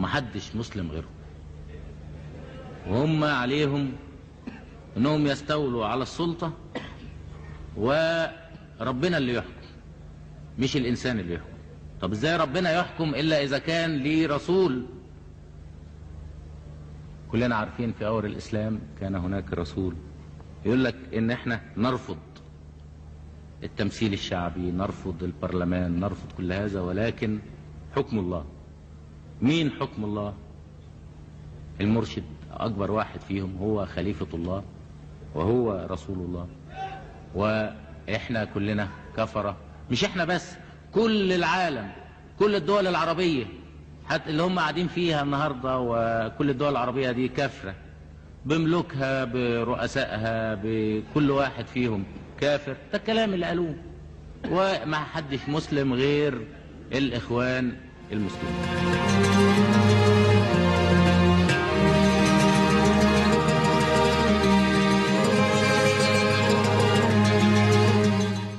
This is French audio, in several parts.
ومحدش مسلم غيرهم، وهم عليهم انهم يستولوا على السلطة، وربنا اللي يحكم مش الانسان اللي يحكم. طب ازاي ربنا يحكم الا اذا كان ليه رسول؟ كلنا عارفين في اول الاسلام كان هناك رسول يقول لك ان احنا نرفض التمثيل الشعبي، نرفض البرلمان، نرفض كل هذا، ولكن حكم الله. مين حكم الله؟ المرشد اكبر واحد فيهم هو خليفة الله وهو رسول الله. واحنا كلنا كفرة، مش احنا بس، كل العالم، كل الدول العربية حتى اللي هم قاعدين فيها النهاردة، وكل الدول العربية دي كافرة بملوكها برؤسائها بكل واحد فيهم كافر. ده الكلام اللي قالوه، وما حدش مسلم غير الإخوان المسلمين.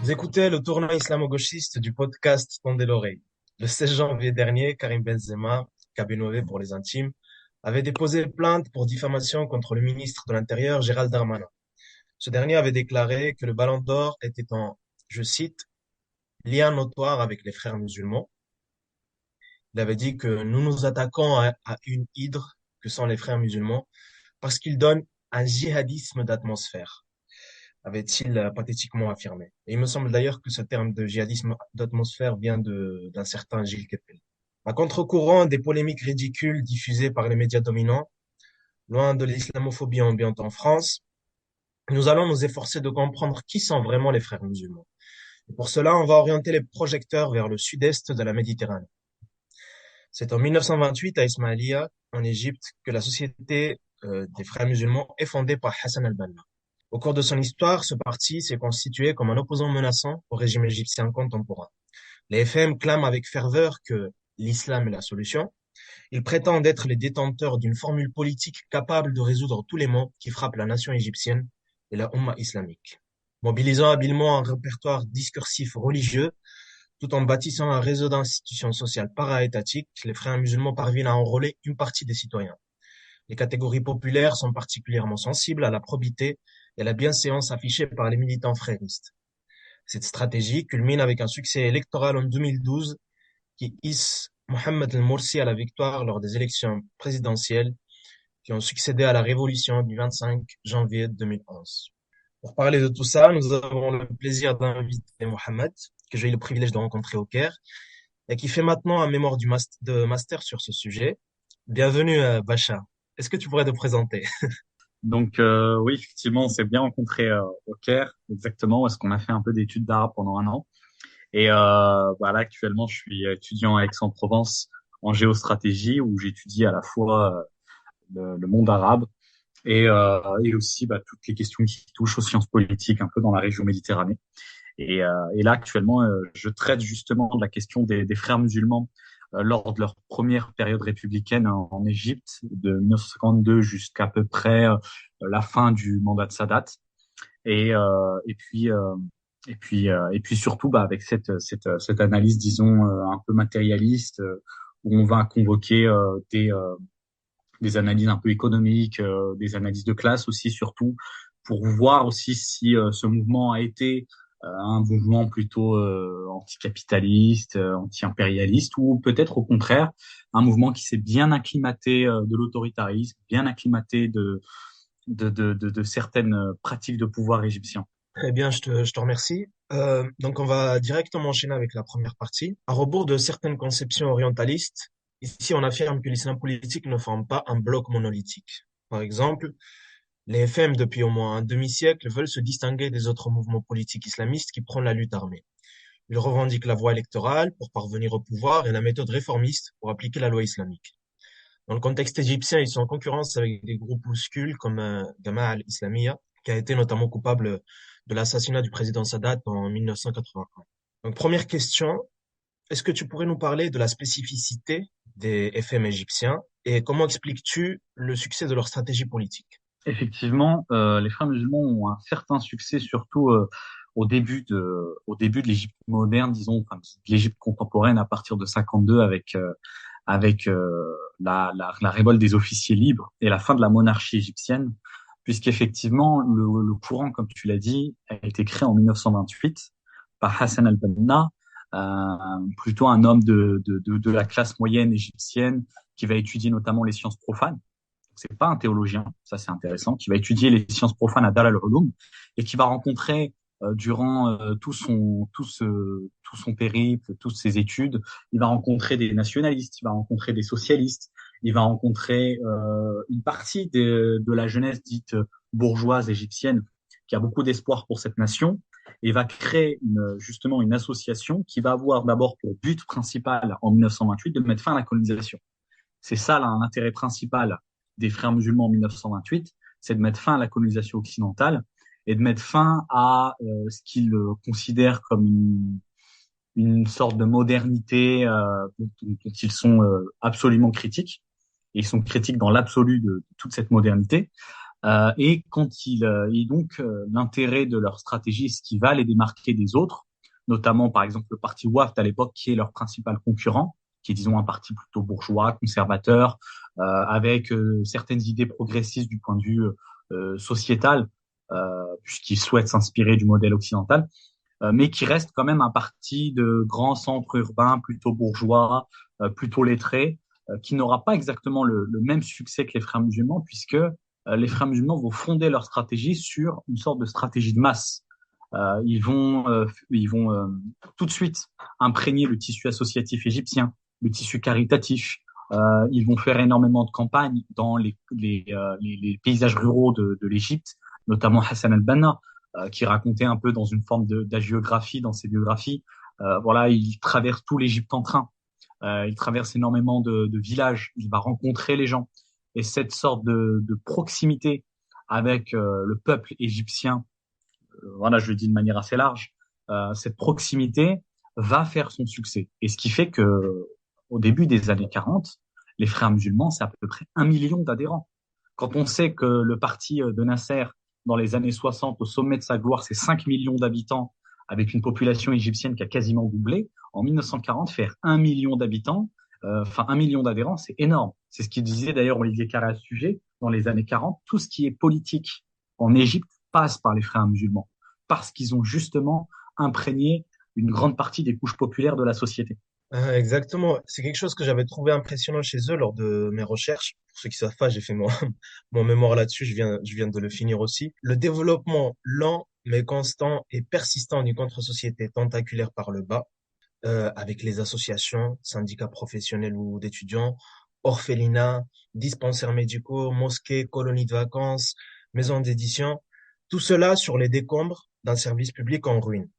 Vous écoutez le tournoi islamo-gauchiste du podcast Tendez l'oreille. Le 16 janvier dernier, Karim Benzema, Kabinové pour les intimes, avait déposé plainte pour diffamation contre le ministre de l'Intérieur Gérald Darmanin. Ce dernier avait déclaré que le Ballon d'Or était en, je cite, lien notoire avec les frères musulmans. Il avait dit que nous nous attaquons à une hydre que sont les frères musulmans parce qu'ils donnent un djihadisme d'atmosphère, avait-il pathétiquement affirmé. Et il me semble d'ailleurs que ce terme de djihadisme d'atmosphère vient d'un certain Gilles Kepel. À contre-courant des polémiques ridicules diffusées par les médias dominants, loin de l'islamophobie ambiante en France, nous allons nous efforcer de comprendre qui sont vraiment les frères musulmans. Et pour cela, on va orienter les projecteurs vers le sud-est de la Méditerranée. C'est en 1928 à Ismaïlia, en Égypte, que la société des frères musulmans est fondée par Hassan al-Banna. Au cours de son histoire, ce parti s'est constitué comme un opposant menaçant au régime égyptien contemporain. Les FM clament avec ferveur que l'islam est la solution. Ils prétendent être les détenteurs d'une formule politique capable de résoudre tous les maux qui frappent la nation égyptienne et la Ummah islamique. Mobilisant habilement un répertoire discursif religieux, tout en bâtissant un réseau d'institutions sociales para-étatiques, les frères musulmans parviennent à enrôler une partie des citoyens. Les catégories populaires sont particulièrement sensibles à la probité et à la bienséance affichée par les militants fréristes. Cette stratégie culmine avec un succès électoral en 2012 qui hisse Mohamed el-Morsi à la victoire lors des élections présidentielles qui ont succédé à la révolution du 25 janvier 2011. Pour parler de tout ça, nous avons le plaisir d'inviter Mohamed, que j'ai eu le privilège de rencontrer au Caire, et qui fait maintenant un mémoire de master sur ce sujet. Bienvenue, Bacha. Est-ce que tu pourrais te présenter? Donc oui, effectivement, on s'est bien rencontrés au Caire, exactement, parce qu'on a fait un peu d'études d'arabe pendant un an. Et voilà, actuellement, je suis étudiant à Aix-en-Provence en géostratégie, où j'étudie à la fois le monde arabe et aussi toutes les questions qui touchent aux sciences politiques, un peu dans la région Méditerranée. Et là, actuellement, je traite justement de la question des frères musulmans lors de leur première période républicaine en Égypte, de 1952 jusqu'à peu près la fin du mandat de Sadat. Et puis surtout avec cette analyse, disons, un peu matérialiste, où on va convoquer des analyses un peu économiques, des analyses de classe aussi, surtout, pour voir aussi si ce mouvement a été un mouvement plutôt anticapitaliste, anti-impérialiste, ou peut-être au contraire un mouvement qui s'est bien acclimaté de l'autoritarisme, bien acclimaté de certaines pratiques de pouvoir égyptien. Très bien, je te remercie. Donc, on va directement enchaîner avec la première partie. À rebours de certaines conceptions orientalistes, ici, on affirme que l'islam politique ne forme pas un bloc monolithique. Par exemple, les FM, depuis au moins un demi-siècle, veulent se distinguer des autres mouvements politiques islamistes qui prônent la lutte armée. Ils revendiquent la voie électorale pour parvenir au pouvoir et la méthode réformiste pour appliquer la loi islamique. Dans le contexte égyptien, ils sont en concurrence avec des groupuscules comme Jama'a al-Islamiyya, qui a été notamment coupable de l'assassinat du président Sadat en 1981. Donc, première question, est-ce que tu pourrais nous parler de la spécificité des FM égyptiens et comment expliques-tu le succès de leur stratégie politique? Effectivement, les frères musulmans ont un certain succès, surtout au début de l'Égypte moderne, disons, enfin, de l'Égypte contemporaine à partir de 52 avec la révolte des officiers libres et la fin de la monarchie égyptienne, puisqu'effectivement, le courant, comme tu l'as dit, a été créé en 1928 par Hassan al-Banna, plutôt un homme de la classe moyenne égyptienne qui va étudier notamment les sciences profanes. C'est pas un théologien, ça c'est intéressant, qui va étudier les sciences profanes à Dar al-Ulum et qui va rencontrer durant tout son périple, toutes ses études, il va rencontrer des nationalistes, il va rencontrer des socialistes, il va rencontrer une partie de la jeunesse dite bourgeoise égyptienne qui a beaucoup d'espoir pour cette nation et va créer justement une association qui va avoir d'abord pour but principal en 1928 de mettre fin à la colonisation. C'est ça l'intérêt principal des frères musulmans en 1928, c'est de mettre fin à la colonisation occidentale et de mettre fin à ce qu'ils considèrent comme une sorte de modernité dont ils sont absolument critiques. Et ils sont critiques dans l'absolu de toute cette modernité. Et donc l'intérêt de leur stratégie, ce qui va les démarquer des autres, notamment par exemple le parti Wafd à l'époque, qui est leur principal concurrent, qui est disons un parti plutôt bourgeois, conservateur, avec certaines idées progressistes du point de vue sociétal, puisqu'ils souhaitent s'inspirer du modèle occidental, mais qui reste quand même un parti de grands centres urbains, plutôt bourgeois, plutôt lettrés, qui n'aura pas exactement le même succès que les frères musulmans, puisque les frères musulmans vont fonder leur stratégie sur une sorte de stratégie de masse. Ils vont tout de suite imprégner le tissu associatif égyptien, le tissu caritatif. Ils vont faire énormément de campagnes dans les paysages ruraux de l'Égypte, notamment Hassan al-Banna, qui racontait un peu dans une forme d'hagiographie, dans ses biographies. Voilà, il traverse tout l'Égypte en train. Il traverse énormément de villages. Il va rencontrer les gens. Et cette sorte de proximité avec le peuple égyptien, voilà, je le dis de manière assez large, cette proximité va faire son succès. Et ce qui fait que au début des années 40, les frères musulmans, c'est à peu près 1 million d'adhérents. Quand on sait que le parti de Nasser, dans les années 60, au sommet de sa gloire, c'est 5 millions d'habitants, avec une population égyptienne qui a quasiment doublé, en 1940, faire 1 million d'habitants, 1 million d'adhérents, c'est énorme. C'est ce qu'il disait d'ailleurs Olivier Carré à ce sujet, dans les années 40, tout ce qui est politique en Égypte passe par les frères musulmans, parce qu'ils ont justement imprégné une grande partie des couches populaires de la société. Exactement. C'est quelque chose que j'avais trouvé impressionnant chez eux lors de mes recherches. Pour ceux qui savent pas, j'ai fait mon mémoire là-dessus. Je viens de le finir aussi. Le développement lent, mais constant et persistant d'une contre-société tentaculaire par le bas, avec les associations, syndicats professionnels ou d'étudiants, orphelinats, dispensaires médicaux, mosquées, colonies de vacances, maisons d'édition. Tout cela sur les décombres d'un service public en ruine.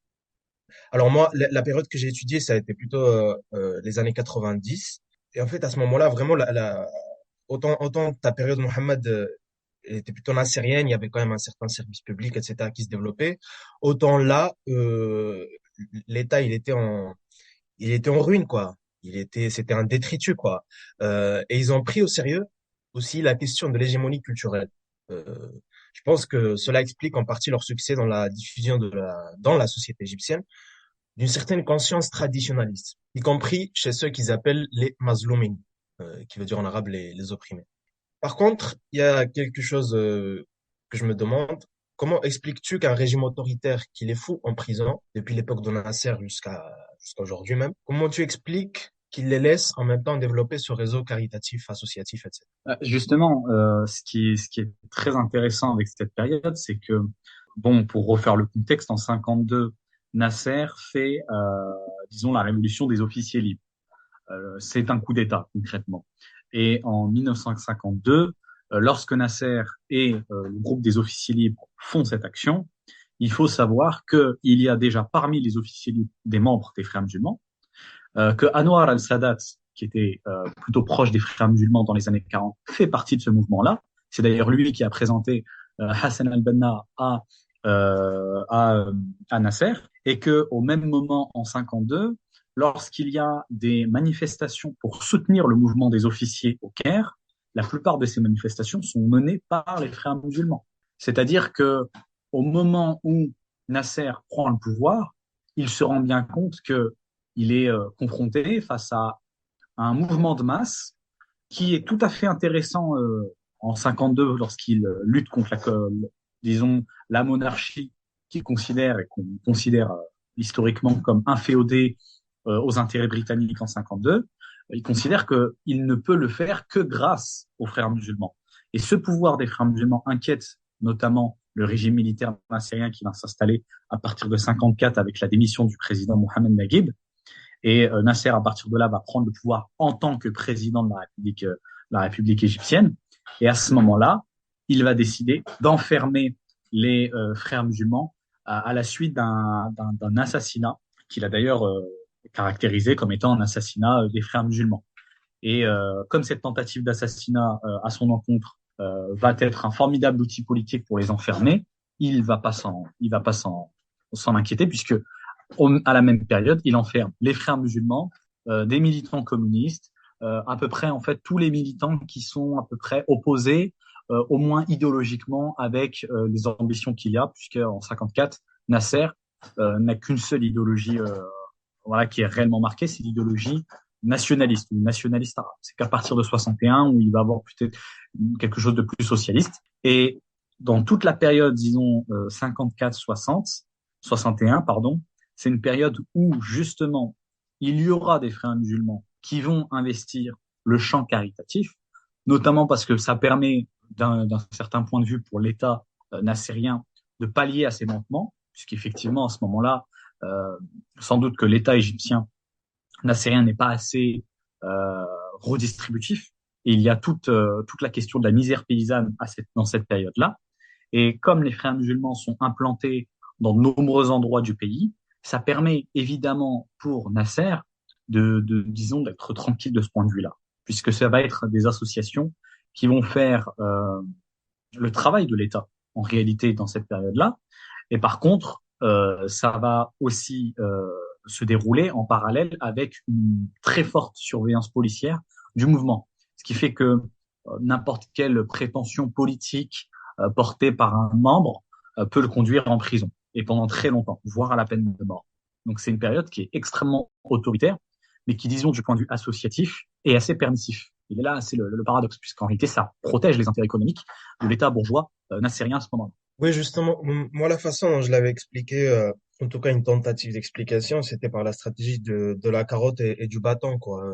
Alors moi, la période que j'ai étudiée, ça a été plutôt les années 90. Et en fait, à ce moment-là, vraiment, autant ta période, Mohamed, elle était plutôt nassérienne, il y avait quand même un certain service public, etc., qui se développait. Autant là, l'État, il était en ruine, quoi. C'était un détritus, quoi. Et ils ont pris au sérieux aussi la question de l'hégémonie culturelle. Euh, je pense que cela explique en partie leur succès dans la diffusion dans la société égyptienne d'une certaine conscience traditionnaliste, y compris chez ceux qu'ils appellent les mazloumin, qui veut dire en arabe les opprimés. Par contre, il y a quelque chose que je me demande. Comment expliques-tu qu'un régime autoritaire qui les fout en prison depuis l'époque de Nasser jusqu'à aujourd'hui même, comment tu expliques qu'il les laisse en même temps développer ce réseau caritatif, associatif, etc. Justement, ce qui est très intéressant avec cette période, c'est que, bon, pour refaire le contexte, en 52, Nasser fait, disons, la révolution des officiers libres. C'est un coup d'État, concrètement. Et en 1952, lorsque Nasser et le groupe des officiers libres font cette action, il faut savoir qu'il y a déjà parmi les officiers libres des membres des frères musulmans, que Anwar al-Sadat, qui était plutôt proche des frères musulmans dans les années 40, fait partie de ce mouvement-là. C'est d'ailleurs lui qui a présenté Hassan al-Banna à Nasser, et que au même moment, en 52, lorsqu'il y a des manifestations pour soutenir le mouvement des officiers au Caire, la plupart de ces manifestations sont menées par les frères musulmans. C'est-à-dire que au moment où Nasser prend le pouvoir, il se rend bien compte que il est confronté face à un mouvement de masse qui est tout à fait intéressant en 52 lorsqu'il lutte contre disons, la monarchie qu'il considère et qu'on considère historiquement comme inféodée aux intérêts britanniques en 52. Il considère qu'il ne peut le faire que grâce aux frères musulmans. Et ce pouvoir des frères musulmans inquiète notamment le régime militaire nassérien qui va s'installer à partir de 54 avec la démission du président Mohamed Naguib. Et Nasser, à partir de là, va prendre le pouvoir en tant que président de la République égyptienne. Et à ce moment-là, il va décider d'enfermer les frères musulmans à la suite d'un assassinat qu'il a d'ailleurs caractérisé comme étant un assassinat des frères musulmans. Et comme cette tentative d'assassinat à son encontre va être un formidable outil politique pour les enfermer, il va pas s'en inquiéter puisque à la même période, il enferme les frères musulmans, des militants communistes, à peu près en fait tous les militants qui sont à peu près opposés, au moins idéologiquement, avec les ambitions qu'il y a, puisque en 54, Nasser n'a qu'une seule idéologie, voilà, qui est réellement marquée, c'est l'idéologie nationaliste ou nationaliste arabe. C'est qu'à partir de 61 où il va avoir peut-être quelque chose de plus socialiste. Et dans toute la période, disons 54-60, 61, pardon. C'est une période où, justement, il y aura des frères musulmans qui vont investir le champ caritatif, notamment parce que ça permet, d'un certain point de vue pour l'État nassérien, de pallier à ces manquements, puisqu'effectivement, à ce moment-là, sans doute que l'État égyptien nassérien n'est pas assez redistributif, et il y a toute la question de la misère paysanne dans cette période-là. Et comme les frères musulmans sont implantés dans de nombreux endroits du pays, ça permet évidemment pour Nasser disons, d'être tranquille de ce point de vue-là, puisque ça va être des associations qui vont faire le travail de l'État en réalité dans cette période-là. Et par contre, ça va aussi se dérouler en parallèle avec une très forte surveillance policière du mouvement, ce qui fait que n'importe quelle prétention politique portée par un membre peut le conduire en prison et pendant très longtemps, voire à la peine de mort. Donc c'est une période qui est extrêmement autoritaire, mais qui, disons, du point de vue associatif, est assez permissif. Et là, c'est le paradoxe, puisqu'en réalité, ça protège les intérêts économiques de l'État bourgeois nassérien à ce moment-là. Oui, justement, moi, la façon dont je l'avais expliqué, en tout cas une tentative d'explication, c'était par la stratégie de la carotte et du bâton, quoi.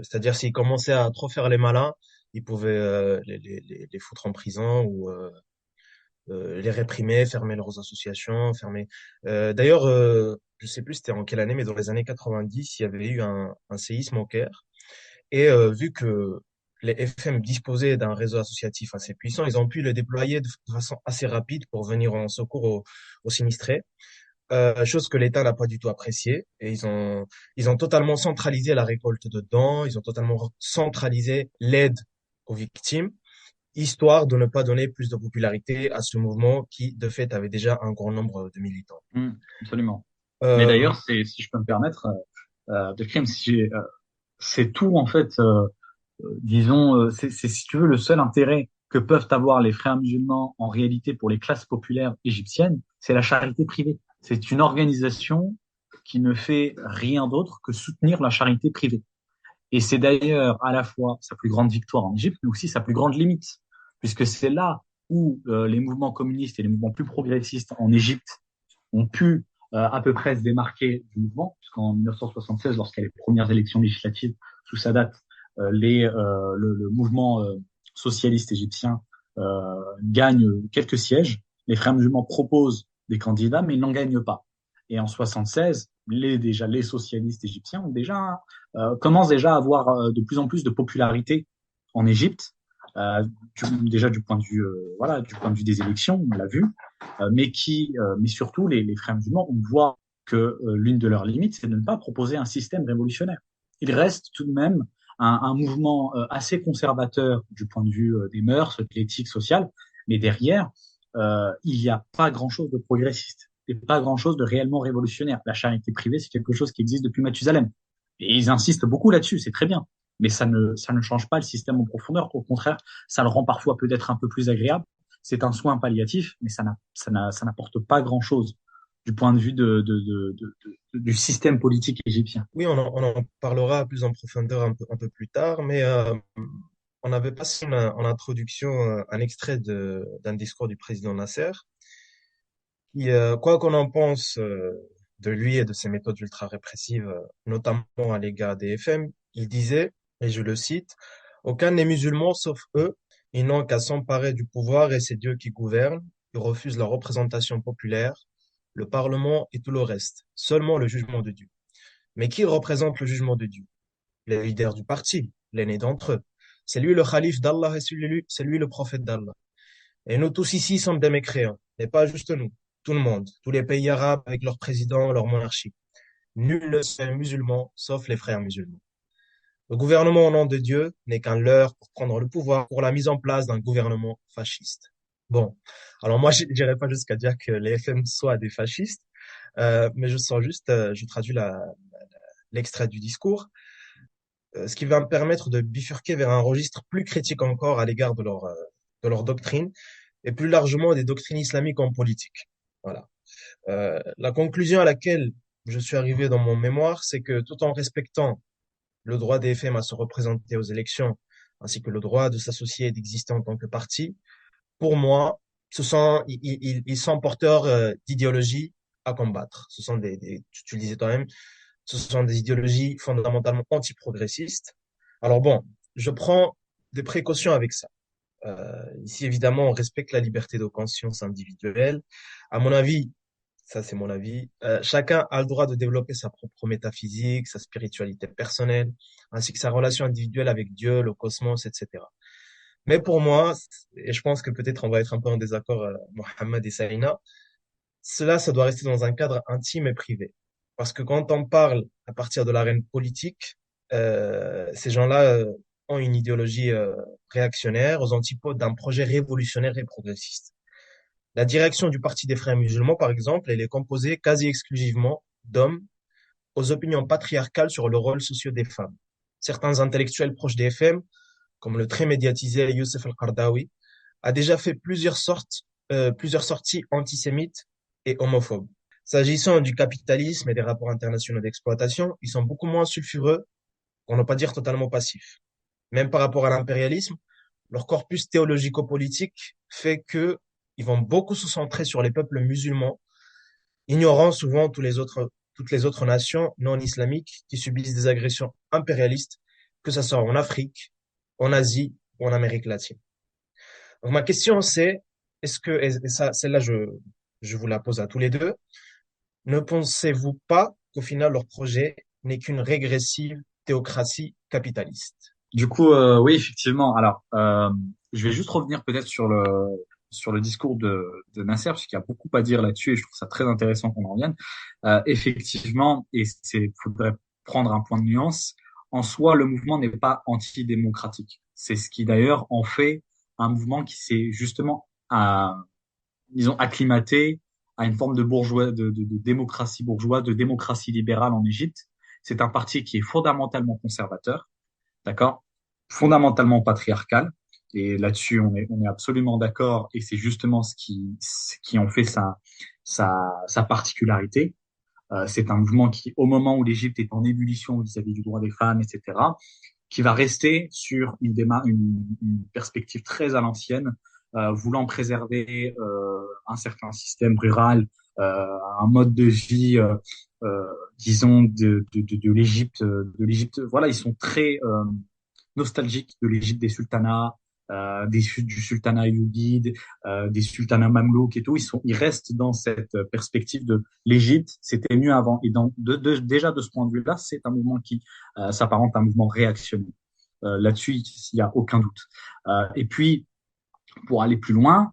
C'est-à-dire, s'ils commençaient à trop faire les malins, ils pouvaient les foutre en prison ou les réprimer, fermer leurs associations, fermer. D'ailleurs, je sais plus c'était en quelle année, mais dans les années 90, il y avait eu un séisme au Caire. Et vu que les FM disposaient d'un réseau associatif assez puissant, ils ont pu le déployer de façon assez rapide pour venir en secours aux sinistrés. Chose que l'État n'a pas du tout appréciée. Et ils ont totalement centralisé la récolte de dons, ils ont totalement centralisé l'aide aux victimes, histoire de ne pas donner plus de popularité à ce mouvement qui, de fait, avait déjà un grand nombre de militants. Absolument. Mais Euh, d'ailleurs, si je peux me permettre, de crime, c'est tout en fait. Disons, c'est si tu veux le seul intérêt que peuvent avoir les frères musulmans en réalité pour les classes populaires égyptiennes, c'est la charité privée. C'est une organisation qui ne fait rien d'autre que soutenir la charité privée. Et c'est d'ailleurs à la fois sa plus grande victoire en Égypte, mais aussi sa plus grande limite, puisque c'est là où les mouvements communistes et les mouvements plus progressistes en Égypte ont pu à peu près se démarquer du mouvement, puisqu'en 1976, lorsqu'il y a les premières élections législatives sous Sadat, le mouvement socialiste égyptien gagne quelques sièges. Les frères musulmans proposent des candidats, mais ils n'en gagnent pas. Et en 76, les socialistes égyptiens commencent déjà à avoir de plus en plus de popularité en Égypte, déjà du point de vue du point de vue des élections, on l'a vu, mais surtout les frères musulmans, on voit que l'une de leurs limites, c'est de ne pas proposer un système révolutionnaire. Il reste tout de même un mouvement assez conservateur du point de vue des mœurs, de l'éthique sociale, mais derrière, il n'y a pas grand-chose de progressiste et pas grand-chose de réellement révolutionnaire. La charité privée, c'est quelque chose qui existe depuis Mathusalem. Et ils insistent beaucoup là-dessus, c'est très bien. Mais ça ne change pas le système en profondeur. Au contraire, ça le rend parfois peut-être un peu plus agréable. C'est un soin palliatif, mais ça n'apporte pas grand-chose du point de vue du système politique égyptien. Oui, on en parlera plus en profondeur un peu plus tard, mais on avait passé en introduction un extrait d'un discours du président Nasser, qui, quoi qu'on en pense de lui et de ses méthodes ultra-répressives, notamment à l'égard des FM, il disait, et je le cite, aucun n'est musulman sauf eux, ils n'ont qu'à s'emparer du pouvoir et c'est Dieu qui gouverne, ils refusent la représentation populaire, le Parlement et tout le reste, seulement le jugement de Dieu. Mais qui représente le jugement de Dieu? Le leader du parti, l'aîné d'entre eux. C'est lui le calife d'Allah et c'est lui le prophète d'Allah. Et nous tous ici sommes des mécréants, et pas juste nous, tout le monde, tous les pays arabes avec leurs présidents, leur monarchie. Nul ne est musulman, sauf les frères musulmans. Le gouvernement au nom de Dieu n'est qu'un leurre pour prendre le pouvoir pour la mise en place d'un gouvernement fasciste. Bon, alors moi, je n'irai pas jusqu'à dire que les FM soient des fascistes, mais je sors juste, je traduis l'extrait du discours, ce qui va me permettre de bifurquer vers un registre plus critique encore à l'égard de leur doctrine et plus largement des doctrines islamiques en politique. Voilà. La conclusion à laquelle je suis arrivé dans mon mémoire, c'est que tout en respectant le droit des FM à se représenter aux élections, ainsi que le droit de s'associer et d'exister en tant que parti, pour moi, ils sont porteurs d'idéologies à combattre. Ce sont tu le disais toi-même, ce sont des idéologies fondamentalement anti-progressistes. Alors bon, je prends des précautions avec ça. Ici, évidemment, on respecte la liberté de conscience individuelle. À mon avis, ça c'est mon avis, chacun a le droit de développer sa propre métaphysique, sa spiritualité personnelle, ainsi que sa relation individuelle avec Dieu, le cosmos, etc. Mais pour moi, et je pense que peut-être on va être un peu en désaccord, Mohamed et Saïna, ça doit rester dans un cadre intime et privé. Parce que quand on parle à partir de l'arène politique, ces gens-là ont une idéologie réactionnaire aux antipodes d'un projet révolutionnaire et progressiste. La direction du Parti des Frères musulmans, par exemple, elle est composée quasi exclusivement d'hommes aux opinions patriarcales sur le rôle social des femmes. Certains intellectuels proches des FM, comme le très médiatisé Youssef Al-Qardawi, a déjà fait plusieurs sorties antisémites et homophobes. S'agissant du capitalisme et des rapports internationaux d'exploitation, ils sont beaucoup moins sulfureux, pour ne pas dire totalement passifs. Même par rapport à l'impérialisme, leur corpus théologico-politique fait que ils vont beaucoup se centrer sur les peuples musulmans, ignorant souvent toutes les autres nations non islamiques qui subissent des agressions impérialistes, que ce soit en Afrique, en Asie ou en Amérique latine. Donc ma question c'est, et ça, celle-là je vous la pose à tous les deux, ne pensez-vous pas qu'au final leur projet n'est qu'une régressive théocratie capitaliste? Du coup, oui, effectivement. Alors, je vais juste revenir peut-être sur le discours de Nasser, parce qu'il y a beaucoup à dire là-dessus, et je trouve ça très intéressant qu'on en revienne. Effectivement, et faudrait prendre un point de nuance. En soi, le mouvement n'est pas antidémocratique. C'est ce qui d'ailleurs en fait un mouvement qui s'est justement, disons, acclimaté à une forme de de démocratie bourgeoise, de démocratie libérale en Égypte. C'est un parti qui est fondamentalement conservateur, d'accord, fondamentalement patriarcal. Et là-dessus, on est absolument d'accord. Et c'est justement ce qui en fait sa particularité. C'est un mouvement qui, au moment où l'Égypte est en ébullition vis-à-vis du droit des femmes, etc., qui va rester sur une perspective très à l'ancienne, voulant préserver un certain système rural, un mode de vie, disons, de l'Égypte. De l'Égypte. Voilà, ils sont très nostalgiques de l'Égypte des sultanats, du sultanat ayyubide, des sultanats mamelouks et tout. Ils restent dans cette perspective de l'Égypte, c'était mieux avant. Et déjà de ce point de vue-là, c'est un mouvement qui s'apparente à un mouvement réactionnaire. Là-dessus, il n'y a aucun doute. Et puis, pour aller plus loin,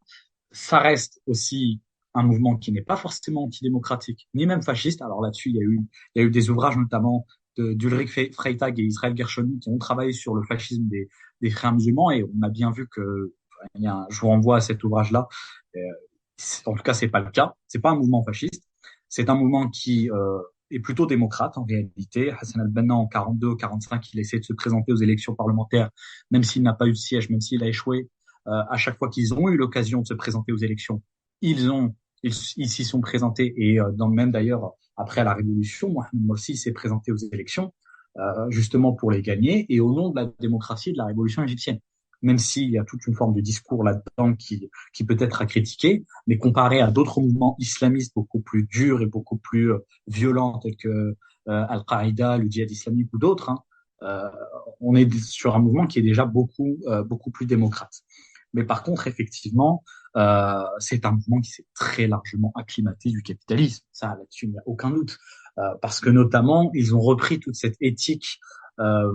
ça reste aussi un mouvement qui n'est pas forcément antidémocratique, ni même fasciste. Alors là-dessus, il y a eu des ouvrages notamment d'Ulrich Freytag et Israël Gershoni qui ont travaillé sur le fascisme des frères musulmans et on a bien vu que, je vous renvoie à cet ouvrage-là. Euh, En tout cas, c'est pas le cas. C'est pas un mouvement fasciste. C'est un mouvement qui est plutôt démocrate en réalité. Hassan al-Banna en 42, 45, il essaie de se présenter aux élections parlementaires, même s'il n'a pas eu de siège, même s'il a échoué. À chaque fois qu'ils ont eu l'occasion de se présenter aux élections, ils ont ils s'y sont présentés et même d'ailleurs après la Révolution, Mohamed Morsi s'est présenté aux élections justement pour les gagner et au nom de la démocratie et de la Révolution égyptienne. Même s'il y a toute une forme de discours là-dedans qui peut être à critiquer, mais comparé à d'autres mouvements islamistes beaucoup plus durs et beaucoup plus violents tels que Al-Qaïda, le djihad islamique ou d'autres, hein, euh, on est sur un mouvement qui est déjà beaucoup plus démocrate. Mais par contre, effectivement, c'est un mouvement qui s'est très largement acclimaté du capitalisme. Ça, là-dessus, il n'y a aucun doute. Parce que notamment, ils ont repris toute cette éthique, euh,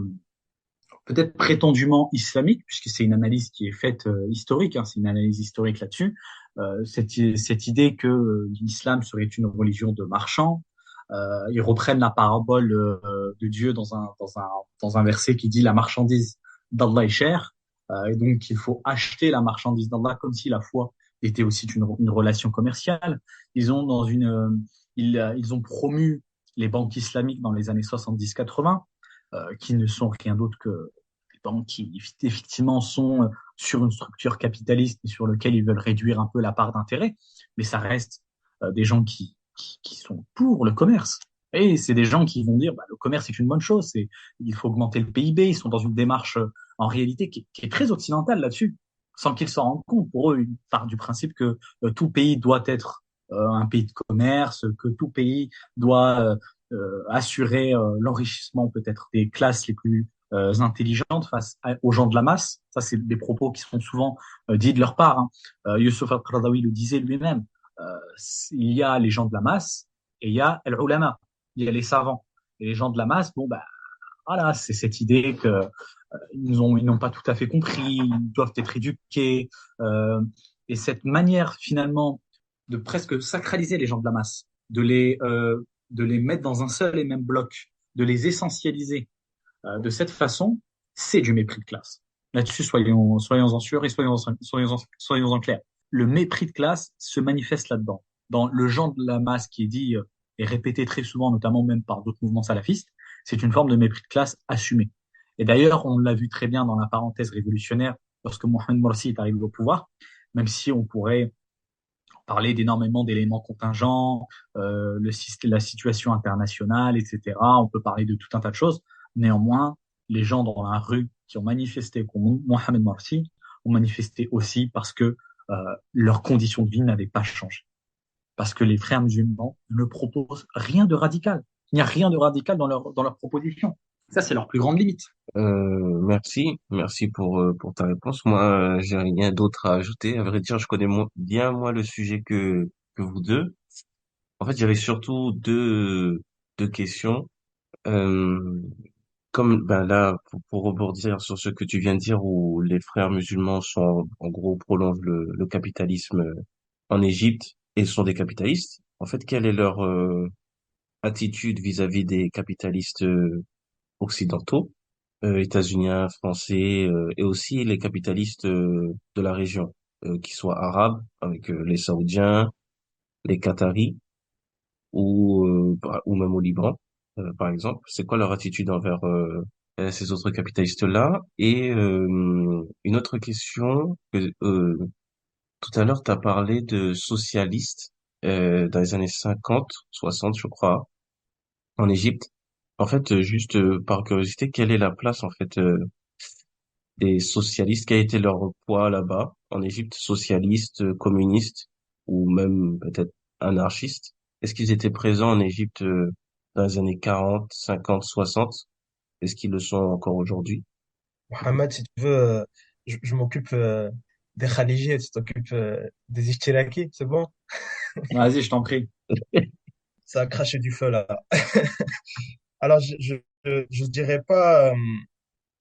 peut-être prétendument islamique, puisque c'est une analyse qui est faite historique, hein, c'est une analyse historique là-dessus. Cette idée que l'islam serait une religion de marchands. Ils reprennent la parabole de Dieu dans un verset qui dit la marchandise d'Allah est chère, et donc il faut acheter la marchandise d'Allah comme si la foi était aussi une relation commerciale. Ils ont ils ont promu les banques islamiques dans les années 70-80, qui ne sont rien d'autre que des banques qui effectivement sont sur une structure capitaliste et sur lequel ils veulent réduire un peu la part d'intérêt, mais ça reste des gens qui sont pour le commerce. Et c'est des gens qui vont dire bah, le commerce est une bonne chose, il faut augmenter le PIB, ils sont dans une démarche en réalité qui est très occidentale là-dessus, sans qu'ils s'en rendent compte. Pour eux, ils partent du principe que tout pays doit être un pays de commerce, que tout pays doit assurer l'enrichissement peut-être des classes les plus intelligentes aux gens de la masse. Ça, c'est des propos qui sont souvent dits de leur part. Hein. Youssouf al-Qaradawi le disait lui-même. Euh, il y a les gens de la masse et il y a al-ulama, il y a les savants. Et les gens de la masse, bon, bah, voilà, c'est cette idée que ils n'ont pas tout à fait compris, ils doivent être éduqués. Et cette manière, finalement, de presque sacraliser les gens de la masse, de les mettre dans un seul et même bloc, de les essentialiser de cette façon, c'est du mépris de classe. Là-dessus, soyons en sûrs et soyons en clair. Le mépris de classe se manifeste là-dedans. Dans le genre de la masse qui est dit et répété très souvent, notamment même par d'autres mouvements salafistes, c'est une forme de mépris de classe assumée. Et d'ailleurs, on l'a vu très bien dans la parenthèse révolutionnaire lorsque Mohamed Morsi est arrivé au pouvoir, même si on pourrait parler d'énormément d'éléments contingents, la situation internationale, etc. On peut parler de tout un tas de choses. Néanmoins, les gens dans la rue qui ont manifesté contre Mohamed Morsi ont manifesté aussi parce que leurs conditions de vie n'avaient pas changé. Parce que les frères musulmans ne proposent rien de radical. Il n'y a rien de radical dans leur proposition. Ça, c'est leur plus grande limite. Merci pour ta réponse. Moi, j'ai rien d'autre à ajouter. À vrai dire, je connais bien moins le sujet que vous deux. En fait, j'avais surtout deux questions. Euh, Comme ben là, pour rebondir sur ce que tu viens de dire, où les frères musulmans sont en gros prolongent le capitalisme en Égypte et sont des capitalistes. En fait, quelle est leur attitude vis-à-vis des capitalistes occidentaux, états-uniens, français, et aussi les capitalistes de la région, qui soient arabes, avec les Saoudiens, les Qataris, ou même au Liban, par exemple. C'est quoi leur attitude envers ces autres capitalistes-là? Et une autre question, tout à l'heure, tu as parlé de socialistes dans les années 50, 60, je crois, en Égypte. En fait, juste par curiosité, quelle est la place en fait des socialistes? Quel a été leur poids là-bas en Égypte? Socialistes, communistes ou même peut-être anarchistes? Est-ce qu'ils étaient présents en Égypte dans les années 40, 50, 60? Est-ce qu'ils le sont encore aujourd'hui? Mohamed, si tu veux, je m'occupe des Khaliji et tu t'occupes des Ishtiraki, c'est bon? Vas-y, je t'en prie. Ça a craché du feu là. Alors, je dirais pas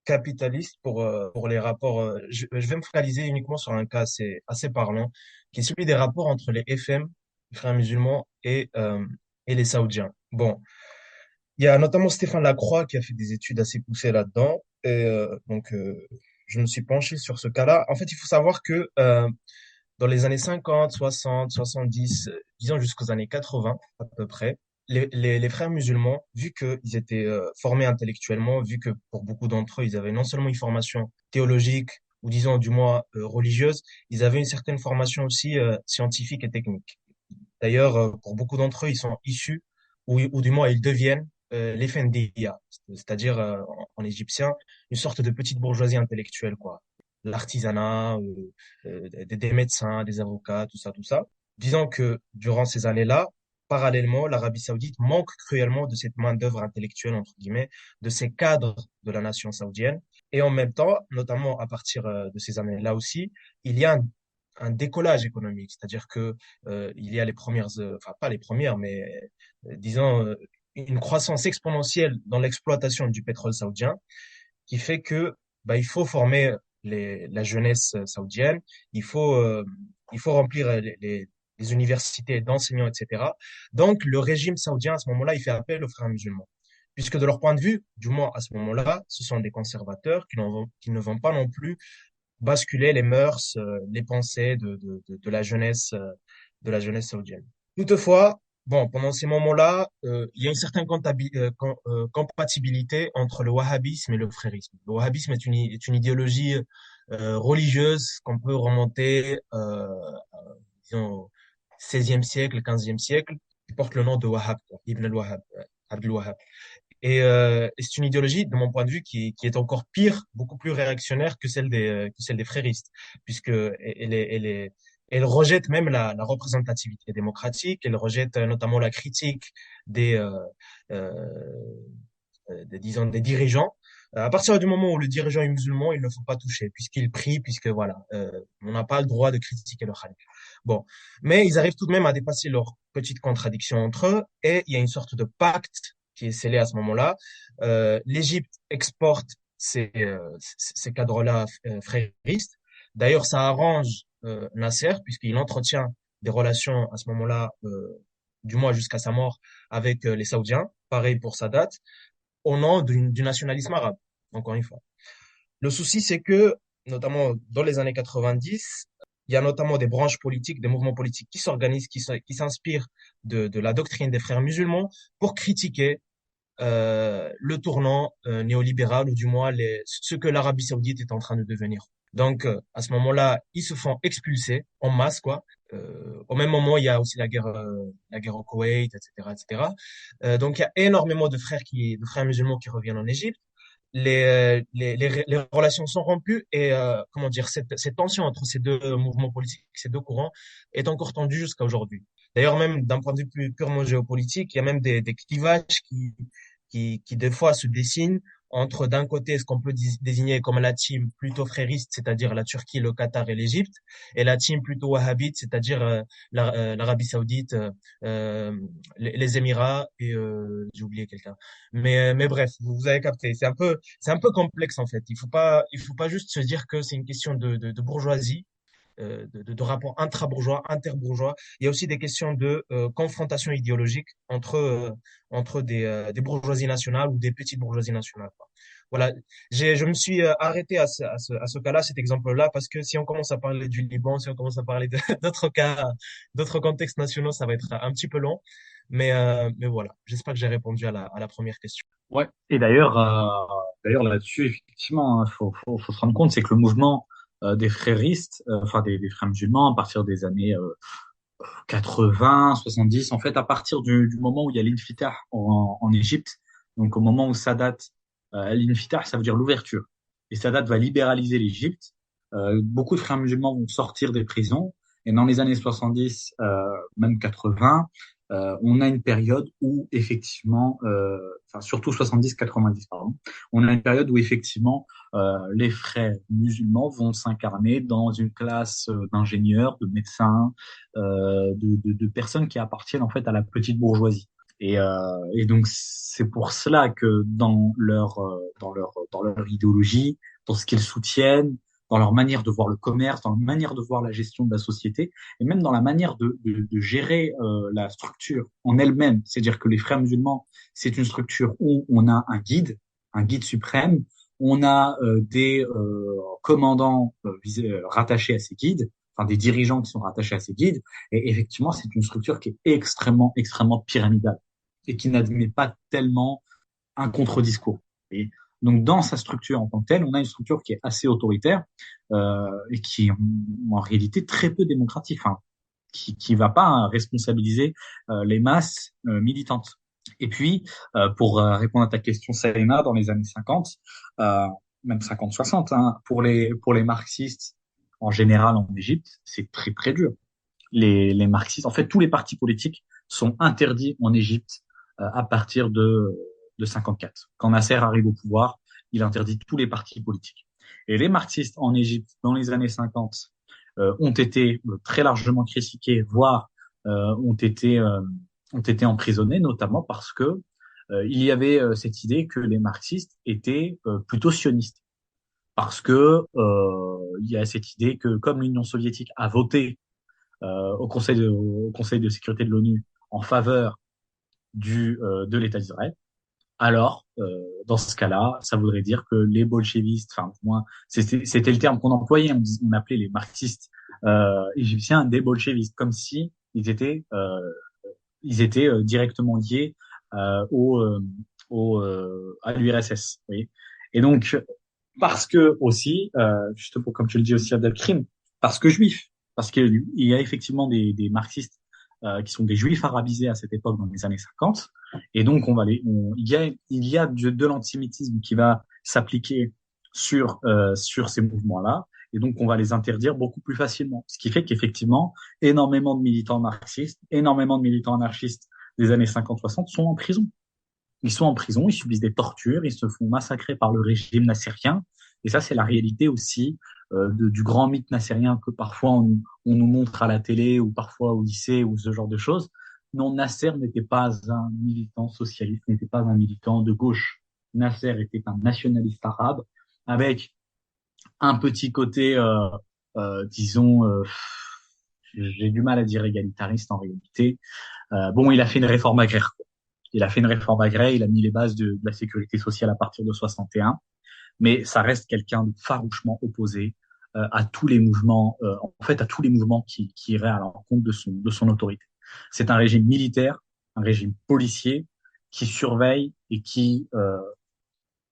capitaliste pour les rapports. Je vais me focaliser uniquement sur un cas assez parlant, qui est celui des rapports entre les FM, les frères musulmans, et les Saoudiens. Bon, il y a notamment Stéphane Lacroix qui a fait des études assez poussées là-dedans. Je me suis penché sur ce cas-là. En fait, il faut savoir que dans les années 50, 60, 70, disons jusqu'aux années 80 à peu près, les frères musulmans, vu qu'ils étaient formés intellectuellement, vu que pour beaucoup d'entre eux, ils avaient non seulement une formation théologique, ou disons du moins religieuse, ils avaient une certaine formation aussi scientifique et technique. D'ailleurs, pour beaucoup d'entre eux, ils sont issus, ou du moins ils deviennent l'Efendiya, c'est-à-dire en égyptien, une sorte de petite bourgeoisie intellectuelle, quoi. L'artisanat, des médecins, des avocats, tout ça, tout ça. Disons que durant ces années-là, parallèlement, l'Arabie Saoudite manque cruellement de cette main-d'œuvre intellectuelle, entre guillemets, de ces cadres de la nation saoudienne. Et en même temps, notamment à partir de ces années-là aussi, il y a un décollage économique, c'est-à-dire que il y a les premières, enfin pas les premières, mais disons une croissance exponentielle dans l'exploitation du pétrole saoudien, qui fait que bah, il faut former la jeunesse saoudienne, il faut euh, il faut remplir les universités d'enseignants, etc. Donc le régime saoudien à ce moment-là, il fait appel aux frères musulmans. Puisque de leur point de vue, du moins à ce moment-là, ce sont des conservateurs qui ne vont pas non plus basculer les mœurs, les pensées de la jeunesse saoudienne. Toutefois, bon, pendant ces moments-là, il y a une certaine compatibilité entre le wahhabisme et le frérisme. Le wahhabisme est une idéologie religieuse qu'on peut remonter, disons, au XVIe siècle, XVe siècle, qui porte le nom de Wahhab, quoi, Ibn al-Wahhab, Abdul Wahhab. Et c'est une idéologie, de mon point de vue, qui est encore pire, beaucoup plus réactionnaire que celle des fréristes, puisque elle rejette même la représentativité démocratique, elle rejette notamment la critique des, euh, euh, disons, des dirigeants. À partir du moment où le dirigeant est musulman, il ne faut pas toucher, puisqu'il prie, puisque voilà, on n'a pas le droit de critiquer le khalif. Bon, mais ils arrivent tout de même à dépasser leurs petites contradictions entre eux, et il y a une sorte de pacte qui est scellé à ce moment-là. L'Égypte exporte ces cadres-là fréristes. D'ailleurs, ça arrange Nasser, puisqu'il entretient des relations à ce moment-là, du moins jusqu'à sa mort, avec les Saoudiens. Pareil pour Sadat au nom du nationalisme arabe, encore une fois. Le souci, c'est que, notamment dans les années 90, il y a notamment des branches politiques, des mouvements politiques qui s'organisent, qui s'inspirent de la doctrine des frères musulmans pour critiquer le tournant néolibéral ou du moins ce que l'Arabie saoudite est en train de devenir. Donc, à ce moment-là, ils se font expulser en masse, quoi. Au même moment, il y a aussi la guerre au Koweït, etc., etc. Donc, il y a énormément de frères musulmans qui reviennent en Égypte. Les relations sont rompues et comment dire cette tension entre ces deux mouvements politiques, ces deux courants, est encore tendue jusqu'à aujourd'hui. D'ailleurs, même d'un point de vue purement géopolitique, il y a même des clivages qui des fois se dessinent entre d'un côté ce qu'on peut désigner comme la team plutôt frériste, c'est-à-dire la Turquie, le Qatar et l'Égypte, et la team plutôt wahhabite, c'est-à-dire l'Arabie Saoudite, les Émirats et j'ai oublié quelqu'un. Mais bref, vous avez capté. C'est un peu complexe en fait. Il faut pas juste se dire que c'est une question de bourgeoisie, de rapport intra-bourgeois, interbourgeois. Il y a aussi des questions de confrontation idéologique entre des bourgeoisies nationales ou des petites bourgeoisies nationales, quoi. Voilà, je me suis arrêté à ce cas-là, cet exemple-là, parce que si on commence à parler du Liban, si on commence à parler d'autres cas, d'autres contextes nationaux, ça va être un petit peu long. Mais voilà, j'espère que j'ai répondu à la première question. Ouais. Et d'ailleurs là-dessus, effectivement, faut se rendre compte, c'est que le mouvement des fréristes, enfin des frères musulmans, à partir des années 80, 70, en fait, à partir du moment où il y a l'infitah en Égypte, donc au moment où Sadat, l'infitah, ça veut dire l'ouverture, et Sadat va libéraliser l'Égypte, beaucoup de frères musulmans vont sortir des prisons, et dans les années 70, même 80, on a une période où effectivement, enfin surtout 70-90, pardon, on a une période où effectivement les frères musulmans vont s'incarner dans une classe d'ingénieurs, de médecins, de personnes qui appartiennent en fait à la petite bourgeoisie. Et donc c'est pour cela que dans leur idéologie, dans ce qu'ils soutiennent, dans leur manière de voir le commerce, dans leur manière de voir la gestion de la société, et même dans la manière de gérer la structure en elle-même. C'est-à-dire que les frères musulmans, c'est une structure où on a un guide suprême, on a des commandants rattachés à ces guides, enfin des dirigeants qui sont rattachés à ces guides, et effectivement, c'est une structure qui est extrêmement, extrêmement pyramidale et qui n'admet pas tellement un contre-discours. Et donc, dans sa structure en tant que telle, on a une structure qui est assez autoritaire et qui est en réalité très peu démocratique. Enfin, qui va pas responsabiliser les masses militantes. Et puis, pour répondre à ta question, Selena, dans les années 50, euh, même 50-60, hein, pour les marxistes en général en Égypte, c'est très très dur. Les marxistes, en fait, tous les partis politiques sont interdits en Égypte à partir de 54. Quand Nasser arrive au pouvoir, il interdit tous les partis politiques. Et les marxistes en Égypte, dans les années 50, ont été très largement critiqués, voire ont été emprisonnés, notamment parce que il y avait cette idée que les marxistes étaient plutôt sionistes. Parce que il y a cette idée que comme l'Union soviétique a voté au Conseil de sécurité de l'ONU en faveur de l'État d'Israël, alors dans ce cas-là, ça voudrait dire que les bolchevistes, enfin pour moi, c'était le terme qu'on employait, on appelait les marxistes égyptiens des bolchevistes, comme si ils étaient directement liés euh, au, euh, à l'URSS. Vous voyez. Et donc, parce que aussi, juste pour, comme tu le dis aussi, Abdelkrim, parce que juif, parce qu'il y a effectivement des marxistes qui sont des juifs arabisés à cette époque dans les années 50, et donc il y a de l'antisémitisme qui va s'appliquer sur ces mouvements-là, et donc on va les interdire beaucoup plus facilement. Ce qui fait qu'effectivement, énormément de militants marxistes, énormément de militants anarchistes des années 50-60 sont en prison. Ils sont en prison, ils subissent des tortures, ils se font massacrer par le régime nassérien. Et ça, c'est la réalité aussi du grand mythe nassérien que parfois on nous montre à la télé ou parfois au lycée ou ce genre de choses. Non, Nasser n'était pas un militant socialiste, n'était pas un militant de gauche. Nasser était un nationaliste arabe avec un petit côté, disons, j'ai du mal à dire égalitariste en réalité. Bon, il a fait une réforme agraire. Il a fait une réforme agraire, il a mis les bases de la sécurité sociale à partir de 61, mais ça reste quelqu'un de farouchement opposé à tous les mouvements, en fait à tous les mouvements qui iraient à l'encontre de son autorité. C'est un régime militaire, un régime policier qui surveille et qui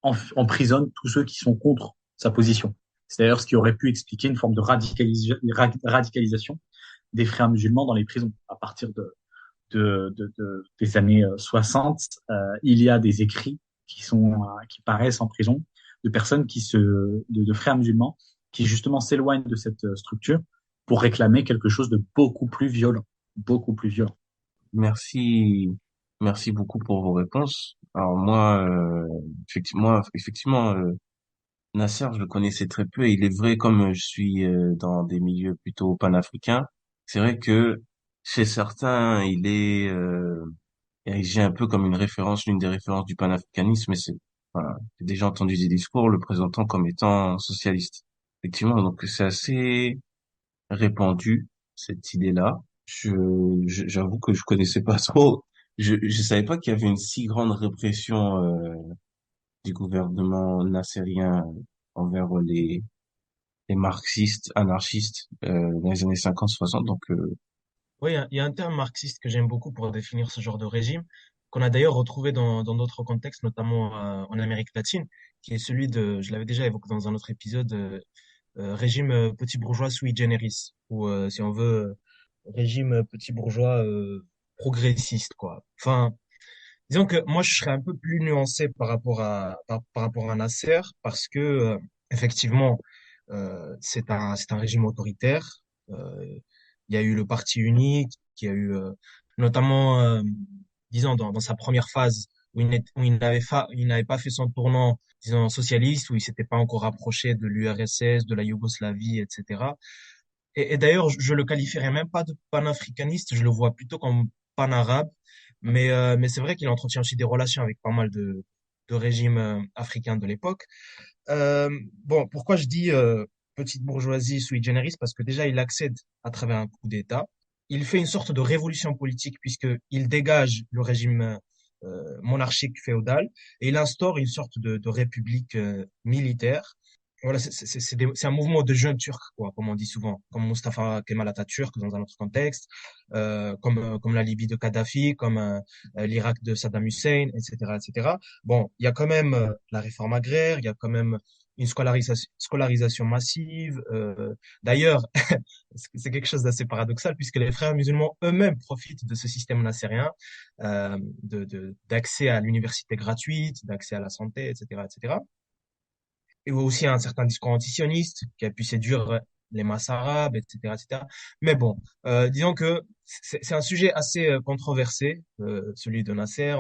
emprisonne tous ceux qui sont contre sa position. C'est d'ailleurs ce qui aurait pu expliquer une forme de radicalisation des frères musulmans dans les prisons à partir des années 60, il y a des écrits qui paraissent en prison de personnes de frères musulmans qui justement s'éloignent de cette structure pour réclamer quelque chose de beaucoup plus violent, beaucoup plus violent. Merci, merci beaucoup pour vos réponses. Alors moi, effectivement, Nasser, je le connaissais très peu et il est vrai, comme je suis dans des milieux plutôt panafricains, c'est vrai que chez certains, il est érigé un peu comme une référence, l'une des références du panafricanisme, mais voilà, j'ai déjà entendu des discours le présentant comme étant socialiste. Effectivement, donc c'est assez répandu, cette idée-là. J'avoue que je connaissais pas trop. Je savais pas qu'il y avait une si grande répression du gouvernement nassérien envers les marxistes, anarchistes dans les années 50-60. Donc, Oui, il y a un terme marxiste que j'aime beaucoup pour définir ce genre de régime, qu'on a d'ailleurs retrouvé dans d'autres contextes, notamment en Amérique latine, qui est celui de, je l'avais déjà évoqué dans un autre épisode, régime petit bourgeois sui generis, ou si on veut, régime petit bourgeois progressiste, quoi. Enfin, disons que moi, je serais un peu plus nuancé par rapport à Nasser, parce que, effectivement, c'est un régime autoritaire. Il y a eu le parti unique, il y a eu notamment, disons, dans sa première phase où il n'avait pas fait son tournant, disons, socialiste, où il s'était pas encore rapproché de l'URSS, de la Yougoslavie, etc. Et d'ailleurs, je le qualifierais même pas de panafricaniste, je le vois plutôt comme pan-arabe, mais c'est vrai qu'il entretient aussi des relations avec pas mal de régimes africains de l'époque. Bon, pourquoi je dis petite bourgeoisie sui generis? Parce que déjà, il accède à travers un coup d'État. Il fait une sorte de révolution politique puisqu'il dégage le régime monarchique féodal et il instaure une sorte de république militaire. Voilà, c'est un mouvement de jeunes Turcs, quoi, comme on dit souvent, comme Mustafa Kemal Atatürk dans un autre contexte, comme la Libye de Kadhafi, comme l'Irak de Saddam Hussein, etc., etc. Bon, il y a quand même la réforme agraire, il y a quand même une scolarisation massive. D'ailleurs, c'est quelque chose d'assez paradoxal puisque les frères musulmans eux-mêmes profitent de ce système nassérien, d'accès à l'université gratuite, d'accès à la santé, etc., etc. Et aussi un certain discours antisioniste qui a pu séduire les masses arabes, etc., etc. Mais bon, disons que c'est un sujet assez controversé, celui de Nasser.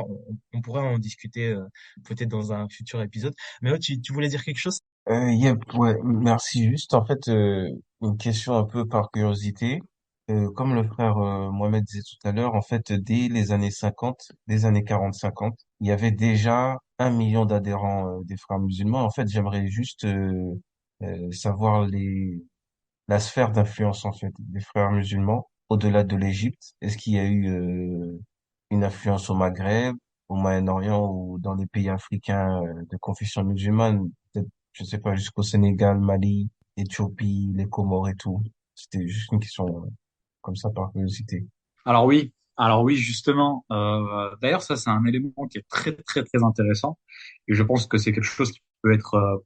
On pourra en discuter peut-être dans un futur épisode. Mais tu voulais dire quelque chose? Ouais, merci. Juste, en fait, une question un peu par curiosité. Comme le frère Mohamed disait tout à l'heure, en fait, dès les années 50, des années 40-50, il y avait déjà 1 million d'adhérents des frères musulmans. En fait, j'aimerais juste savoir la sphère d'influence, en fait, des frères musulmans au-delà de l'Égypte. Est-ce qu'il y a eu une influence au Maghreb, au Moyen-Orient ou dans les pays africains de confession musulmane? Je sais pas, jusqu'au Sénégal, Mali, Éthiopie, les Comores et tout. C'était juste une question comme ça par curiosité. Alors oui, justement. D'ailleurs, ça, c'est un élément qui est très, très, très intéressant. Et je pense que c'est quelque chose qui peut être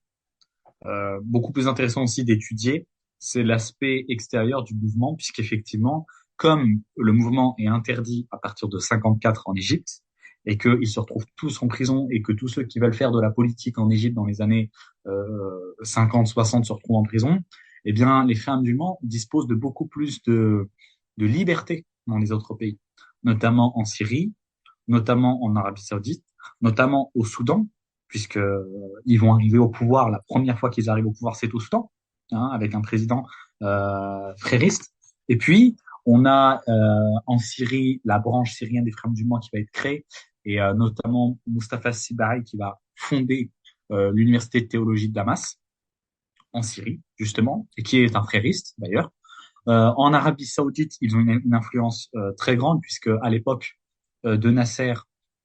beaucoup plus intéressant aussi d'étudier. C'est l'aspect extérieur du mouvement, puisqu'effectivement, comme le mouvement est interdit à partir de 54 en Égypte, et qu'ils se retrouvent tous en prison, et que tous ceux qui veulent faire de la politique en Égypte dans les années 50-60 se retrouvent en prison, eh bien, les frères musulmans disposent de beaucoup plus de liberté dans les autres pays, notamment en Syrie, notamment en Arabie Saoudite, notamment au Soudan, puisque ils vont arriver au pouvoir. La première fois qu'ils arrivent au pouvoir, c'est au Soudan, hein, avec un président frériste. Et puis, on a en Syrie la branche syrienne des frères musulmans qui va être créée, et notamment Mustafa Sibai qui va fonder l'université de théologie de Damas en Syrie, justement, et qui est un frériste d'ailleurs. En Arabie Saoudite, ils ont une influence très grande, puisque à l'époque de Nasser,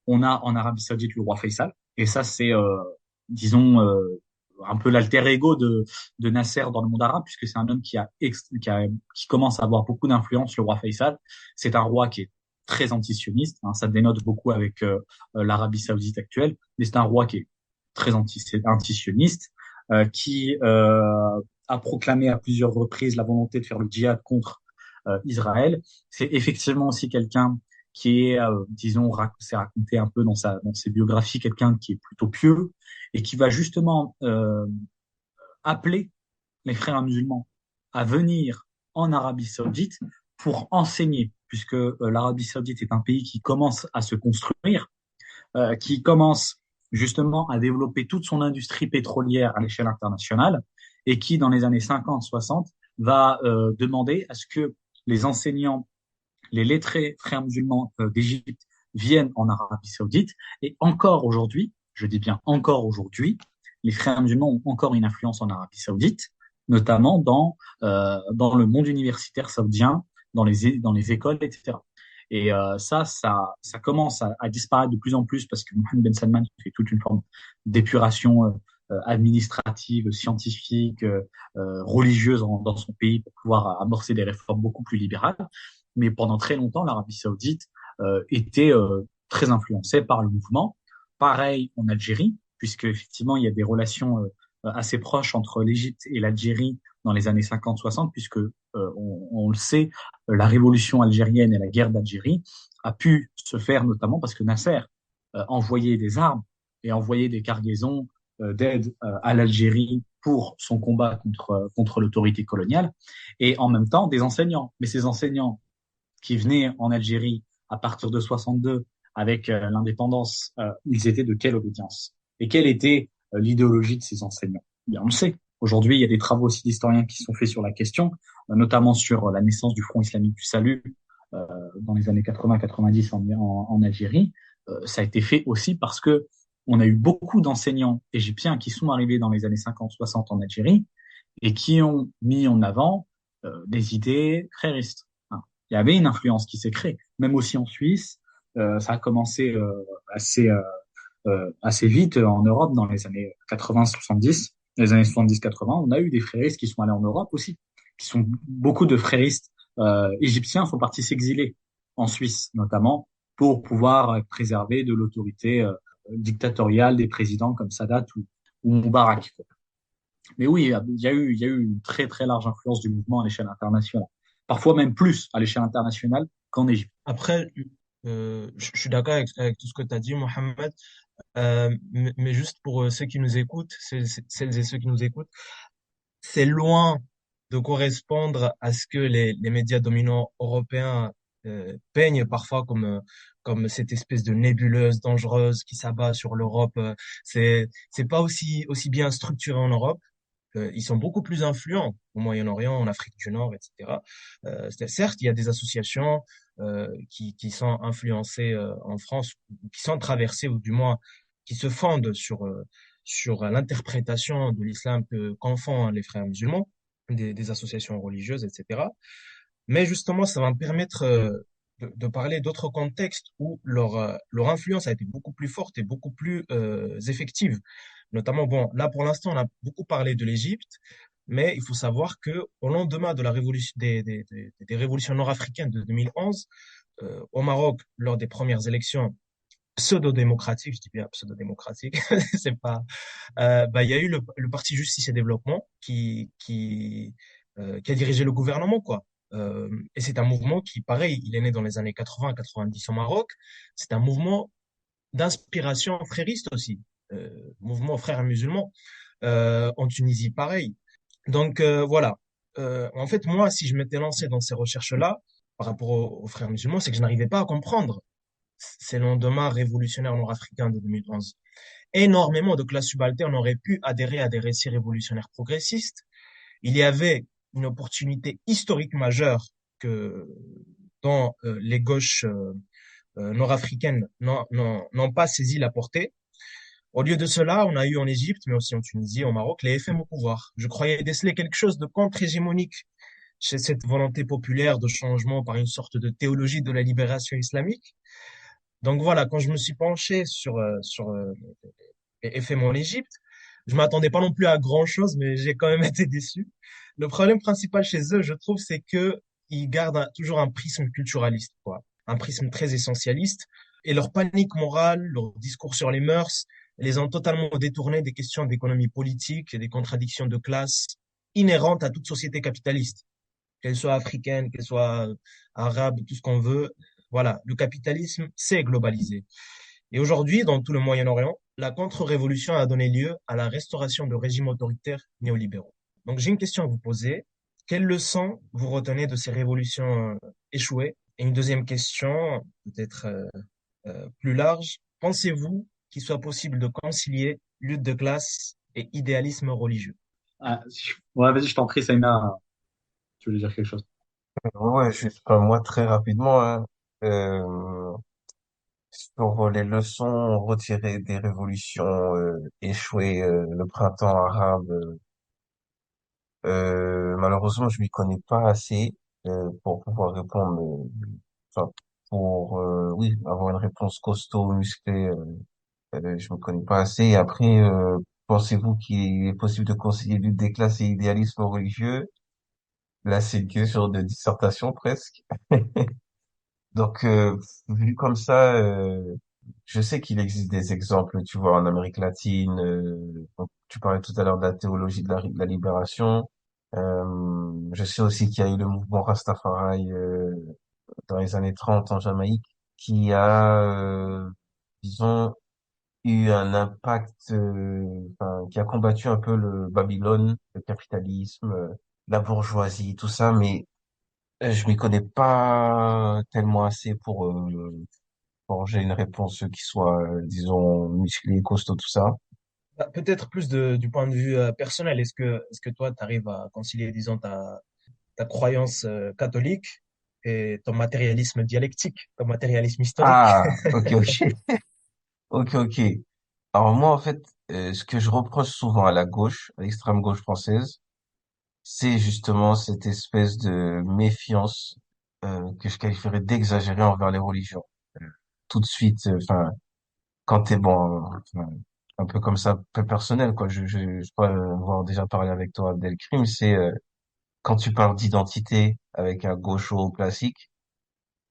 on a en Arabie Saoudite le roi Faisal, et ça c'est, disons, un peu l'alter ego de Nasser dans le monde arabe, puisque c'est un homme qui commence à avoir beaucoup d'influence, le roi Faisal. C'est un roi qui est très antisioniste, hein, ça dénote beaucoup avec l'Arabie Saoudite actuelle, mais c'est un roi qui est très antisioniste, qui a proclamé à plusieurs reprises la volonté de faire le djihad contre Israël. C'est effectivement aussi quelqu'un qui est, disons, c'est raconté un peu dans ses biographies, quelqu'un qui est plutôt pieux et qui va justement appeler les frères musulmans à venir en Arabie Saoudite pour enseigner, puisque l'Arabie Saoudite est un pays qui commence à se construire, qui commence justement à développer toute son industrie pétrolière à l'échelle internationale, et qui, dans les années 50-60, va demander à ce que les enseignants, les lettrés frères musulmans d'Égypte viennent en Arabie Saoudite. Et encore aujourd'hui, je dis bien encore aujourd'hui, les frères musulmans ont encore une influence en Arabie Saoudite, notamment dans le monde universitaire saoudien, dans les écoles, etc. Et ça commence à disparaître de plus en plus, parce que Mohammed Ben Salman fait toute une forme d'épuration administrative, scientifique, religieuse dans son pays, pour pouvoir amorcer des réformes beaucoup plus libérales. Mais pendant très longtemps, l'Arabie Saoudite était très influencée par le mouvement. Pareil en Algérie, puisque effectivement il y a des relations assez proches entre l'Égypte et l'Algérie dans les années 50-60, puisque on le sait, la révolution algérienne et la guerre d'Algérie a pu se faire notamment parce que Nasser envoyait des armes et envoyait des cargaisons d'aide à l'Algérie pour son combat contre l'autorité coloniale, et en même temps des enseignants. Mais ces enseignants qui venaient en Algérie à partir de 62 avec l'indépendance, ils étaient de quelle obédience? Et quelle était l'idéologie de ces enseignants? Bien, on le sait. Aujourd'hui, il y a des travaux aussi d'historiens qui sont faits sur la question, notamment sur la naissance du Front islamique du salut dans les années 80-90 en Algérie. Ça a été fait aussi parce que on a eu beaucoup d'enseignants égyptiens qui sont arrivés dans les années 50-60 en Algérie et qui ont mis en avant des idées fréristes. Hein. Il y avait une influence qui s'est créée, même aussi en Suisse. Ça a commencé assez vite en Europe dans les années 80-70. Les années 70-80, on a eu des fréristes qui sont allés en Europe aussi, beaucoup de fréristes égyptiens sont partis s'exiler en Suisse, notamment pour pouvoir préserver de l'autorité dictatoriale des présidents comme Sadat ou Moubarak. Mais oui, il y a eu une très très large influence du mouvement à l'échelle internationale. Parfois même plus à l'échelle internationale qu'en Égypte. Après, je suis d'accord avec tout ce que tu as dit, Mohamed. Mais juste pour ceux qui nous écoutent, celles et ceux qui nous écoutent, c'est loin de correspondre à ce que les médias dominants européens peignent parfois comme cette espèce de nébuleuse dangereuse qui s'abat sur l'Europe. C'est pas aussi bien structuré en Europe. Ils sont beaucoup plus influents au Moyen-Orient, en Afrique du Nord, etc. Certes, il y a des associations qui sont influencées en France, ou qui sont traversées, ou du moins qui se fondent sur l'interprétation de l'islam qu'en font les frères musulmans, des associations religieuses, etc. Mais justement, ça va me permettre de parler d'autres contextes où leur influence a été beaucoup plus forte et beaucoup plus effective. Notamment, bon, là pour l'instant, on a beaucoup parlé de l'Égypte, mais il faut savoir que au lendemain de la révolution des révolutions nord-africaines de 2011, au Maroc, lors des premières élections pseudo-démocratiques, je dis bien pseudo-démocratiques, c'est pas, bah, il y a eu le Parti Justice et Développement qui a dirigé le gouvernement, quoi. Et c'est un mouvement qui, pareil, il est né dans les années 80-90 au Maroc. C'est un mouvement d'inspiration frériste aussi, mouvement frères musulmans. En Tunisie, pareil. Donc voilà. En fait, moi, si je m'étais lancé dans ces recherches-là, par rapport aux frères musulmans, c'est que je n'arrivais pas à comprendre ces lendemains révolutionnaires nord-africains de 2011. Énormément de classes subalternes auraient pu adhérer à des récits révolutionnaires progressistes. Il y avait une opportunité historique majeure que dont les gauches nord-africaines n'ont pas saisi la portée. Au lieu de cela, on a eu en Égypte, mais aussi en Tunisie, au Maroc, les FM au pouvoir. Je croyais déceler quelque chose de contre-hégémonique chez cette volonté populaire de changement par une sorte de théologie de la libération islamique. Donc voilà, quand je me suis penché sur les FM en Égypte, je m'attendais pas non plus à grand-chose, mais j'ai quand même été déçu. Le problème principal chez eux, je trouve, c'est que ils gardent toujours un prisme culturaliste, quoi, un prisme très essentialiste, et leur panique morale, leur discours sur les mœurs, les ont totalement détournés des questions d'économie politique et des contradictions de classe inhérentes à toute société capitaliste, qu'elle soit africaine, qu'elle soit arabe, tout ce qu'on veut. Voilà, le capitalisme, c'est globalisé. Et aujourd'hui, dans tout le Moyen-Orient, la contre-révolution a donné lieu à la restauration de régimes autoritaires néolibéraux. Donc j'ai une question à vous poser. Quelles leçons vous retenez de ces révolutions échouées? Et une deuxième question, peut-être plus large. Pensez-vous qu'il soit possible de concilier lutte de classe et idéalisme religieux? Ah, ouais, vas-y, je t'en prie, Saïna, tu voulais dire quelque chose. Ouais, juste moi très rapidement, hein, euh, sur les leçons retirées des révolutions échouées, le printemps arabe. Malheureusement, je m'y connais pas assez pour pouvoir répondre. Enfin, pour oui, avoir une réponse costaud, musclée. Je me connais pas assez. Et après, pensez-vous qu'il est possible de concilier lutte des classes et idéalisme religieux? Là, c'est une question de dissertation presque. Donc, vu comme ça, je sais qu'il existe des exemples, tu vois, en Amérique latine. Donc, tu parlais tout à l'heure de la théologie de la libération. Je sais aussi qu'il y a eu le mouvement Rastafari dans les années 30 en Jamaïque, qui a, disons, eu un impact, enfin, qui a combattu un peu le Babylone, le capitalisme, la bourgeoisie, tout ça, mais je m'y connais pas tellement assez pour j'ai une réponse qui soit, disons, musclée, costaud, tout ça. Bah, peut-être plus du point de vue personnel. Est-ce que toi, tu arrives à concilier, disons, ta croyance catholique et ton matérialisme dialectique, ton matérialisme historique? Ah, ok, ok, ok, ok. Alors moi, en fait, ce que je reproche souvent à la gauche, à l'extrême gauche française, c'est justement cette espèce de méfiance que je qualifierais d'exagérée envers les religions. Tout de suite, enfin, quand t'es bon, enfin, un peu comme ça, peu personnel, quoi. Je crois avoir déjà parlé avec toi Abdelkrim, c'est quand tu parles d'identité avec un gaucho classique,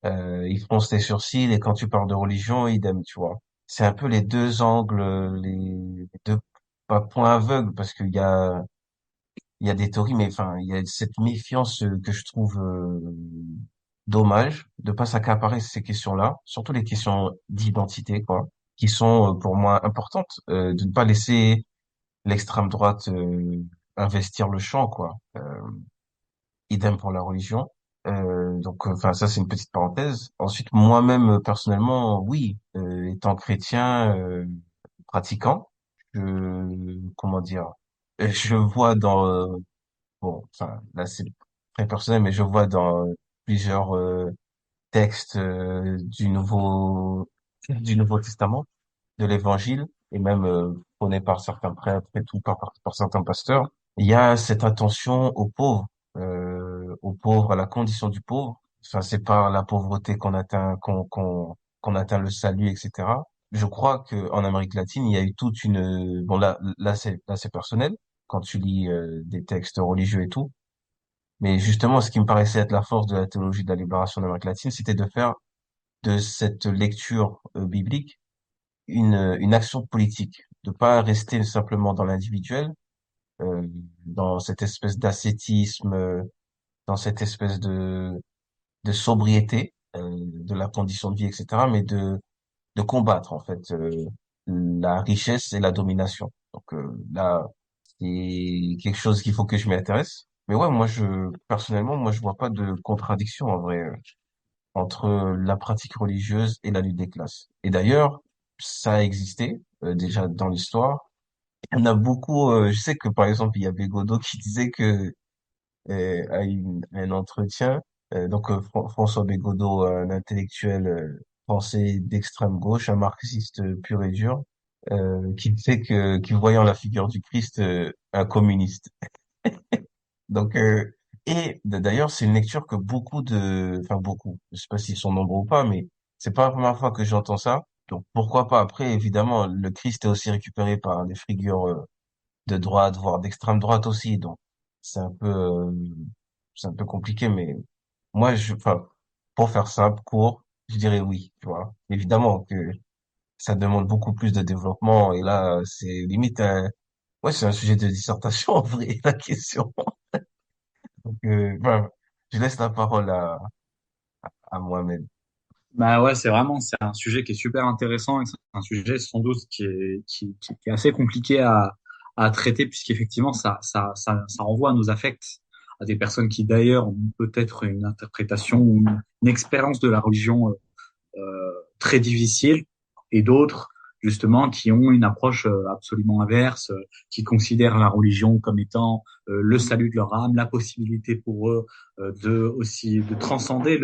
il fronce les sourcils, et quand tu parles de religion, idem, tu vois. C'est un peu les deux angles, les deux pas points aveugles, parce qu'il y a il y a des théories, mais enfin, il y a cette méfiance que je trouve dommage de pas s'accaparer ces questions-là, surtout les questions d'identité, quoi, qui sont pour moi importantes, de ne pas laisser l'extrême droite investir le champ, quoi. Idem pour la religion. Donc, enfin, ça c'est une petite parenthèse. Ensuite, moi-même personnellement, oui, étant chrétien pratiquant, comment dire, je vois dans bon, enfin là c'est très personnel, mais je vois dans plusieurs textes du Nouveau Testament, de l'Évangile, et même prôné par certains prêtres et tout, par certains pasteurs, il y a cette attention aux pauvres, à la condition du pauvre. Enfin, c'est par la pauvreté qu'on atteint le salut, etc. Je crois que en Amérique latine, il y a eu toute une bon là c'est personnel quand tu lis des textes religieux et tout. Mais justement, ce qui me paraissait être la force de la théologie de la libération d'Amérique latine, c'était de faire de cette lecture biblique une action politique, de pas rester simplement dans l'individuel, euh, dans cette espèce d'ascétisme, dans cette espèce de sobriété de la condition de vie, etc., mais de combattre en fait la richesse et la domination. Donc là, c'est quelque chose qu'il faut que je m'y intéresse. Mais ouais, personnellement, moi, je vois pas de contradiction en vrai entre la pratique religieuse et la lutte des classes. Et d'ailleurs, ça a existé déjà dans l'histoire. Il y en a beaucoup. Je sais que par exemple, il y avait Godot qui disait que un entretien, donc François Bégodeau, un intellectuel français d'extrême gauche, un marxiste pur et dur, qui disait qu'il voyait en la figure du Christ un communiste. Donc, d'ailleurs, c'est une lecture que enfin beaucoup, je sais pas s'ils sont nombreux ou pas, mais c'est pas la première fois que j'entends ça. Donc, pourquoi pas? Après, évidemment, le Christ est aussi récupéré par des figures de droite, voire d'extrême droite aussi. Donc, c'est un peu, euh, c'est un peu compliqué, mais enfin, pour faire simple, court, je dirais oui, tu vois. Évidemment que ça demande beaucoup plus de développement, et là, c'est limite ouais, c'est un sujet de dissertation, en vrai, la question. Donc, enfin, je laisse la parole à moi-même. Bah ouais, c'est un sujet qui est super intéressant et c'est un sujet sans doute qui est assez compliqué à traiter puisqu'effectivement ça renvoie à nos affects, à des personnes qui d'ailleurs ont peut-être une interprétation ou une expérience de la religion très difficile et d'autres justement qui ont une approche absolument inverse, qui considèrent la religion comme étant le salut de leur âme, la possibilité pour eux de aussi de transcender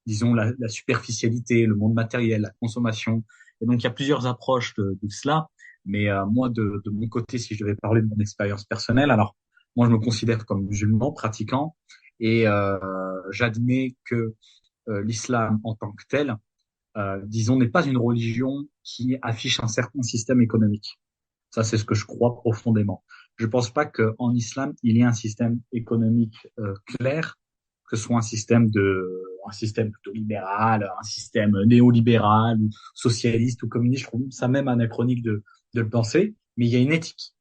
disons la superficialité, le monde matériel, la consommation. Et donc il y a plusieurs approches de cela. Mais moi de mon côté, si je devais parler de mon expérience personnelle, alors moi je me considère comme musulman pratiquant et j'admets que l'islam en tant que tel disons, n'est pas une religion qui affiche un certain système économique. Ça, c'est ce que je crois profondément. Je ne pense pas qu'en islam, il y ait un système économique clair, que ce soit un système plutôt libéral, un système néolibéral, ou socialiste ou communiste. Je trouve ça même anachronique de le penser. Mais il y a une éthique.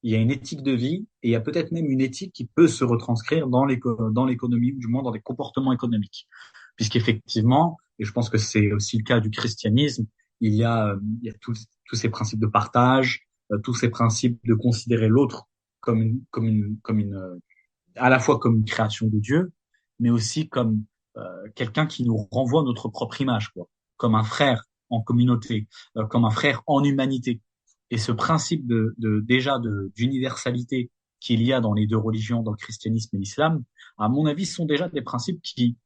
Il y a une éthique de vie et il y a peut-être même une éthique qui peut se retranscrire dans l'économie ou du moins dans des comportements économiques. Puisqu'effectivement, et je pense que c'est aussi le cas du christianisme, il y a tous ces principes de partage, tous ces principes de considérer l'autre comme une, à la fois comme une création de Dieu, mais aussi comme quelqu'un qui nous renvoie notre propre image, quoi, comme un frère en communauté, comme un frère en humanité. Et ce principe d'universalité qu'il y a dans les deux religions, dans le christianisme et l'islam, à mon avis, sont déjà des principes qui,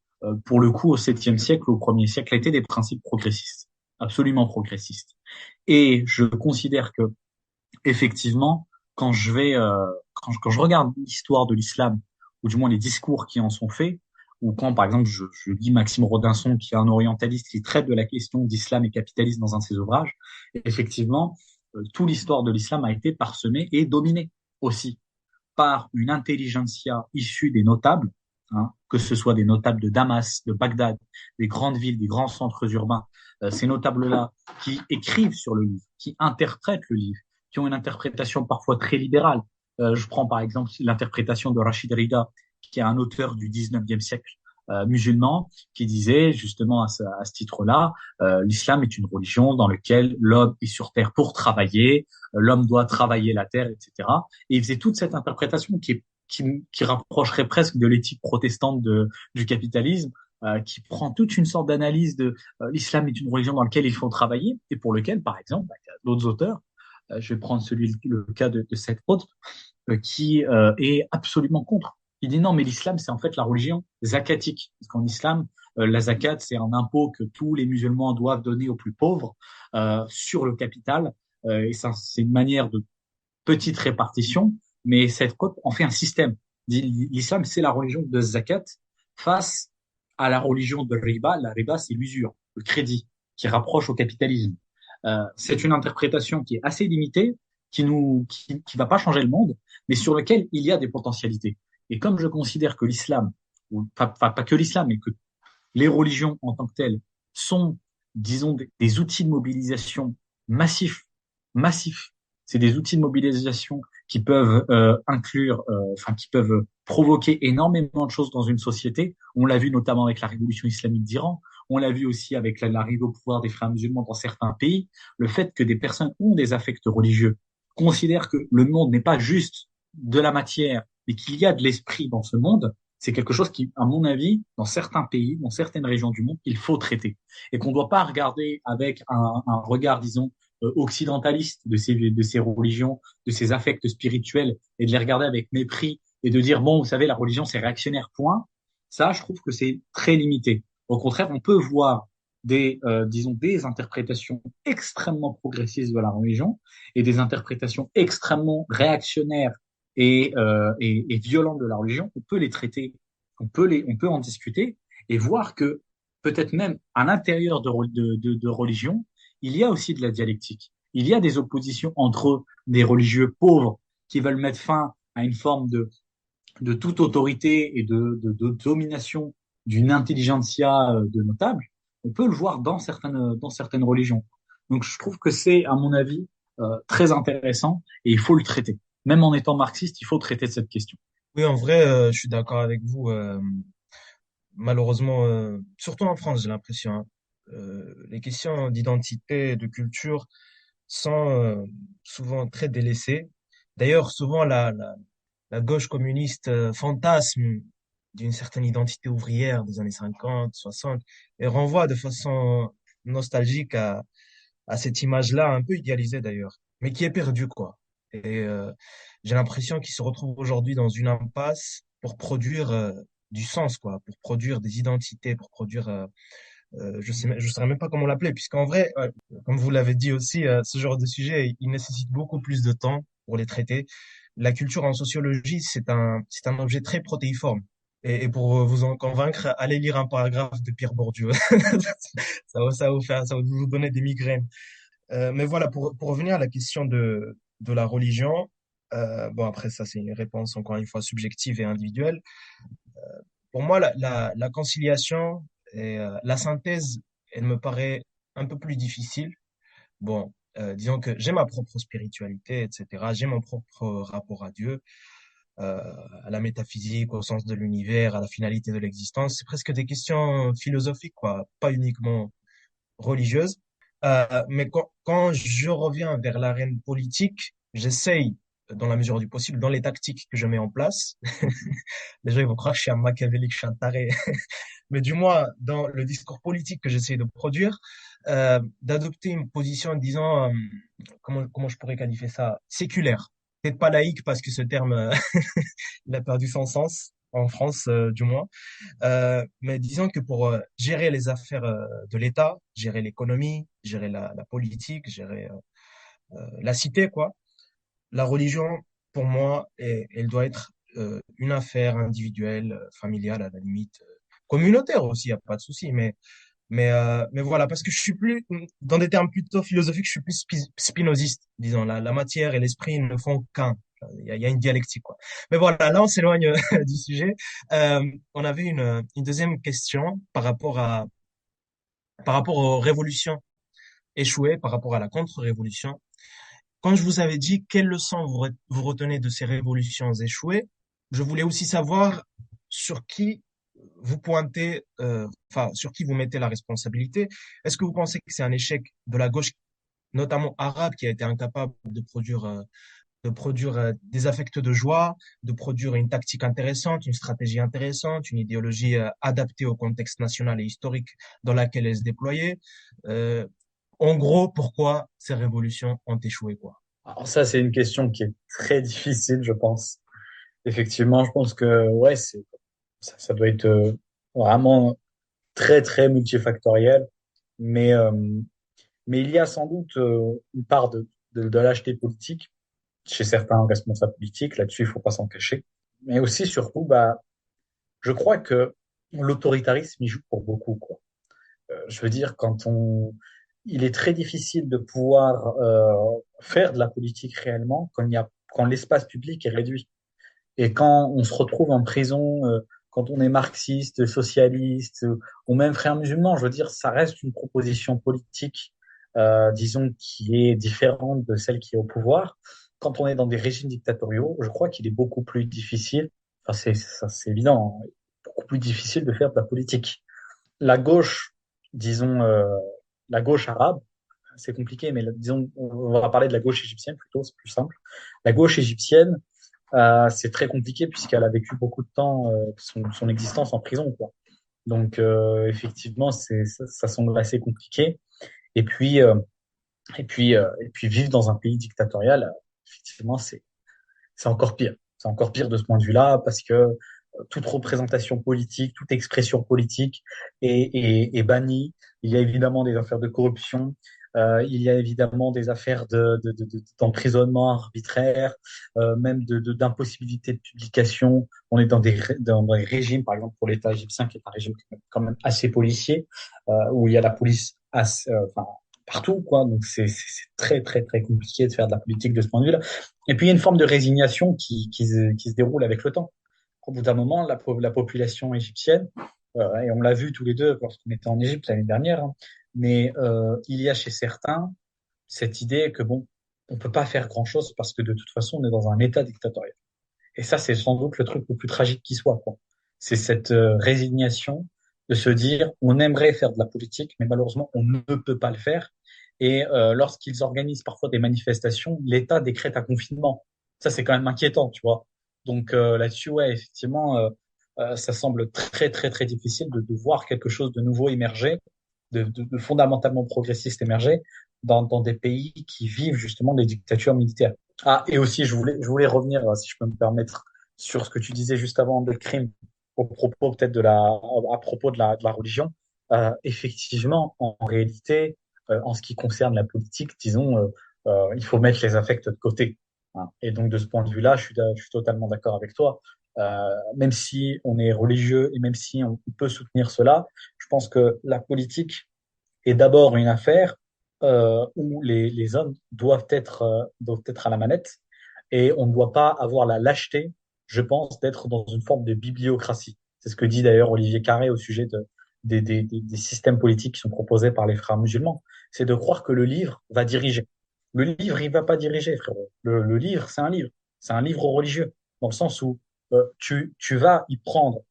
pour le coup, au 7e siècle, au 1er siècle, étaient des principes progressistes, absolument progressistes. Et je considère que, effectivement, quand je regarde l'histoire de l'islam, ou du moins les discours qui en sont faits, ou quand, par exemple, je lis Maxime Rodinson, qui est un orientaliste qui traite de la question d'islam et capitalisme dans un de ses ouvrages, effectivement, toute l'histoire de l'islam a été parsemée et dominée aussi par une intelligentsia issue des notables, hein, que ce soit des notables de Damas, de Bagdad, des grandes villes, des grands centres urbains, ces notables-là qui écrivent sur le livre, qui interprètent le livre, qui ont une interprétation parfois très libérale, Je prends par exemple l'interprétation de Rachid Rida, qui est un auteur du 19e siècle musulman, qui disait justement à ce titre-là, l'islam est une religion dans laquelle l'homme est sur terre pour travailler, l'homme doit travailler la terre, etc. Et il faisait toute cette interprétation qui rapprocherait presque de l'éthique protestante du capitalisme, qui prend toute une sorte d'analyse de l'islam est une religion dans laquelle il faut travailler et pour lequel, par exemple, il y a d'autres auteurs, je vais prendre le cas de cet autre, qui est absolument contre. Il dit non, mais l'islam, c'est en fait la religion zakatique. Parce qu'en islam, la zakat, c'est un impôt que tous les musulmans doivent donner aux plus pauvres sur le capital. Et ça, c'est une manière de petite répartition, mais cette cote en fait un système. L'islam, c'est la religion de zakat face à la religion de riba. La riba, c'est l'usure, le crédit, qui rapproche au capitalisme. C'est une interprétation qui est assez limitée, qui va pas changer le monde, mais sur lequel il y a des potentialités. Et comme je considère que l'islam, ou pas que l'islam, mais que les religions en tant que telles sont, disons, des outils de mobilisation massifs, massifs. C'est des outils de mobilisation qui peuvent qui peuvent provoquer énormément de choses dans une société. On l'a vu notamment avec la révolution islamique d'Iran. On l'a vu aussi avec l'arrivée au pouvoir des frères musulmans dans certains pays. Le fait que des personnes ont des affects religieux considèrent que le monde n'est pas juste de la matière, mais qu'il y a de l'esprit dans ce monde, c'est quelque chose qui, à mon avis, dans certains pays, dans certaines régions du monde, il faut traiter. Et qu'on ne doit pas regarder avec un regard, disons, occidentaliste de ces religions, de ces affects spirituels, et de les regarder avec mépris et de dire, bon, vous savez, la religion, c'est réactionnaire, point. Ça, je trouve que c'est très limité. Au contraire, on peut voir disons, des interprétations extrêmement progressistes de la religion et des interprétations extrêmement réactionnaires et violentes de la religion. On peut les traiter, on peut en discuter et voir que peut-être même à l'intérieur de religion, il y a aussi de la dialectique. Il y a des oppositions entre des religieux pauvres qui veulent mettre fin à une forme de toute autorité et de domination d'une intelligentsia de notables. On peut le voir dans certaines religions. Donc je trouve que c'est, à mon avis, très intéressant et il faut le traiter. Même en étant marxiste, il faut traiter cette question. Oui, en vrai, je suis d'accord avec vous. Malheureusement, surtout en France, j'ai l'impression, hein, les questions d'identité, de culture sont souvent très délaissées. D'ailleurs, souvent la gauche communiste fantasme d'une certaine identité ouvrière des années 50, 60 et renvoie de façon nostalgique à cette image-là, un peu idéalisée d'ailleurs, mais qui est perdue, quoi. Et j'ai l'impression qu'ils se retrouvent aujourd'hui dans une impasse pour produire du sens, quoi, pour produire des identités, pour produire, je saurais même pas comment l'appeler, puisqu'en vrai, comme vous l'avez dit aussi, ce genre de sujet, il nécessite beaucoup plus de temps pour les traiter. La culture en sociologie, c'est un objet très protéiforme. Et pour vous en convaincre, allez lire un paragraphe de Pierre Bourdieu. Ça va vous donner des migraines. Mais voilà, pour revenir à la question de la religion, bon, après ça, c'est une réponse encore une fois subjective et individuelle. Pour moi, la conciliation et la synthèse, elle me paraît un peu plus difficile. Bon, disons que j'ai ma propre spiritualité, etc. J'ai mon propre rapport à Dieu, euh, à la métaphysique, au sens de l'univers, à la finalité de l'existence. C'est presque des questions philosophiques, quoi, pas uniquement religieuses. Mais quand je reviens vers l'arène politique, j'essaye, dans la mesure du possible, dans les tactiques que je mets en place. Les gens ils vont croire que je suis un machiavélique, je suis un taré. Mais du moins, dans le discours politique que j'essaie de produire, d'adopter une position, disons, comment je pourrais qualifier ça? Séculaire. Peut-être pas laïque parce que ce terme, il a perdu son sens, en France, du moins. Mais disons que pour gérer les affaires de l'État, gérer l'économie, gérer la politique, gérer la cité, quoi, la religion, pour moi, elle doit être une affaire individuelle, familiale à la limite, communautaire aussi, il n'y a pas de souci, mais voilà, parce que je suis plus, dans des termes plutôt philosophiques, je suis plus spinoziste, disons, la matière et l'esprit ne font qu'un. Il y a une dialectique, quoi. Mais voilà, là, on s'éloigne du sujet. On avait une deuxième question par rapport aux révolutions échouées, par rapport à la contre-révolution. quand je vous avais dit quelles leçons vous retenez de ces révolutions échouées, je voulais aussi savoir sur qui vous pointez, enfin, sur qui vous mettez la responsabilité. Est-ce que vous pensez que c'est un échec de la gauche, notamment arabe, qui a été incapable de produire des affects de joie, de produire une tactique intéressante, une stratégie intéressante, une idéologie adaptée au contexte national et historique dans laquelle elle se déployait. Euh, En gros, pourquoi ces révolutions ont échoué, quoi. Alors ça, c'est une question qui est très difficile, je pense. Effectivement, je pense que ouais, ça doit être vraiment très très multifactoriel, mais euh, mais il y a sans doute une part de lâcheté politique chez certains responsables politiques. Là-dessus, il faut pas s'en cacher. Mais aussi surtout, bah, je crois que l'autoritarisme y joue pour beaucoup, quoi. Je veux dire, il est très difficile de pouvoir faire de la politique réellement quand l'espace public est réduit. Et quand on se retrouve en prison, quand on est marxiste, socialiste, ou même frère musulman, je veux dire, ça reste une proposition politique, disons, qui est différente de celle qui est au pouvoir. Quand on est dans des régimes dictatoriaux, je crois qu'il est beaucoup plus difficile, enfin c'est évident, hein, beaucoup plus difficile de faire de la politique. La gauche, disons, la gauche arabe, c'est compliqué, mais disons, on va parler de la gauche égyptienne plutôt, c'est plus simple. La gauche égyptienne, c'est très compliqué puisqu'elle a vécu beaucoup de temps son existence en prison, quoi. Donc effectivement, ça semble assez compliqué. Et puis et puis vivre dans un pays dictatorial, effectivement, c'est encore pire. C'est encore pire de ce point de vue-là parce que toute représentation politique, toute expression politique est bannie. Il y a évidemment des affaires de corruption. Il y a évidemment des affaires d'emprisonnement arbitraire, même d'impossibilité de publication. On est dans des régimes, par exemple pour l'État égyptien, qui est un régime quand même assez policier, où il y a la police enfin, partout, quoi. Donc c'est très très très compliqué de faire de la politique de ce point de vue-là. Et puis il y a une forme de résignation qui se déroule avec le temps. Au bout d'un moment, la population égyptienne, et on l'a vu tous les deux lorsqu'on était en Égypte l'année dernière, hein, mais il y a chez certains cette idée que bon, on peut pas faire grand-chose parce que de toute façon, on est dans un état dictatorial. Et ça, c'est sans doute le truc le plus tragique qui soit, quoi. C'est cette résignation de se dire, on aimerait faire de la politique, mais malheureusement, on ne peut pas le faire. Et lorsqu'ils organisent parfois des manifestations, l'État décrète un confinement. Ça, c'est quand même inquiétant, tu vois. Donc là-dessus, ouais, effectivement, ça semble très, très, très difficile de voir quelque chose de nouveau émerger, de fondamentalement progressiste émerger dans des pays qui vivent justement des dictatures militaires. Ah, et aussi, je voulais revenir, si je peux me permettre, sur ce que tu disais juste avant de crime, au propos peut-être à propos de la religion. Effectivement, en réalité, en ce qui concerne la politique, disons, il faut mettre les affects de côté, hein. Et donc, de ce point de vue-là, je suis totalement d'accord avec toi. Même si on est religieux et même si on peut soutenir cela, je pense que la politique est d'abord une affaire où les hommes doivent être à la manette et on ne doit pas avoir la lâcheté, je pense, d'être dans une forme de bibliocratie. C'est ce que dit d'ailleurs Olivier Carré au sujet des systèmes politiques qui sont proposés par les frères musulmans. C'est de croire que le livre va diriger. Le livre, il va pas diriger, frérot. Le livre, c'est un livre. C'est un livre religieux, dans le sens où tu vas y prendre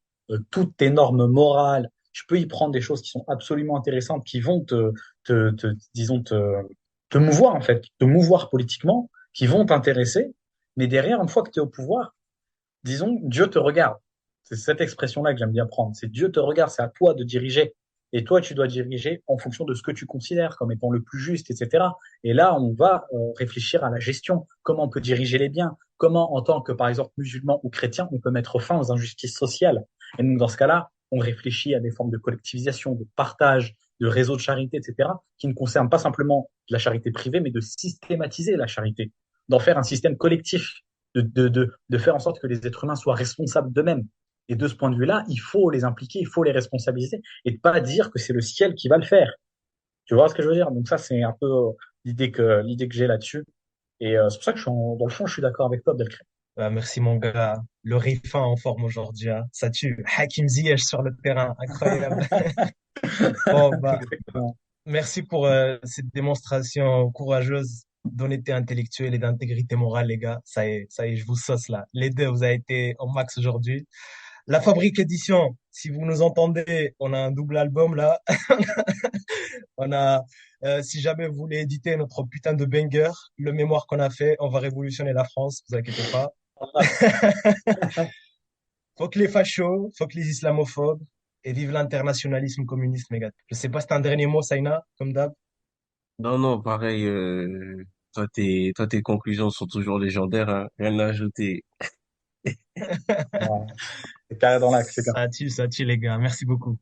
toutes tes normes morales, tu peux y prendre des choses qui sont absolument intéressantes, qui vont disons, te mouvoir, en fait, te mouvoir politiquement, qui vont t'intéresser. Mais derrière, une fois que tu es au pouvoir, disons, Dieu te regarde. C'est cette expression-là que j'aime bien prendre. C'est Dieu te regarde, c'est à toi de diriger. Et toi, tu dois diriger en fonction de ce que tu considères comme étant le plus juste, etc. Et là, on va réfléchir à la gestion. Comment on peut diriger les biens? Comment, en tant que, par exemple, musulman ou chrétien, on peut mettre fin aux injustices sociales? Et donc, dans ce cas-là, on réfléchit à des formes de collectivisation, de partage, de réseaux de charité, etc., qui ne concernent pas simplement la charité privée, mais de systématiser la charité, d'en faire un système collectif, de faire en sorte que les êtres humains soient responsables d'eux-mêmes. Et de ce point de vue-là, il faut les impliquer, il faut les responsabiliser et de pas dire que c'est le ciel qui va le faire. Tu vois ce que je veux dire? Donc ça, c'est un peu l'idée que j'ai là-dessus. Et c'est pour ça que dans le fond, je suis d'accord avec toi, Abdelkrim. Merci mon gars. Le Rifa en forme aujourd'hui, hein. Ça tue. Hakim Ziyech sur le terrain. Incroyable. Bon, bah, Exactement. merci pour cette démonstration courageuse d'honnêteté intellectuelle et d'intégrité morale, les gars. Ça y est, je vous sauce là. Les deux, vous avez été en max aujourd'hui. La Fabrique Édition, si vous nous entendez, on a un double album là. On a, si jamais vous voulez éditer notre putain de banger, le mémoire qu'on a fait, on va révolutionner la France, vous inquiétez pas. Faut que les fachos, faut que les islamophobes, et vive l'internationalisme communiste, mes gars. Je sais pas si t'as un dernier mot, Saina, comme d'hab. Non, non, pareil, toi, tes conclusions sont toujours légendaires, hein. Rien à ajouter. Ouais, c'est carré dans l'axe, les gars. Ça tue, les gars. Merci beaucoup.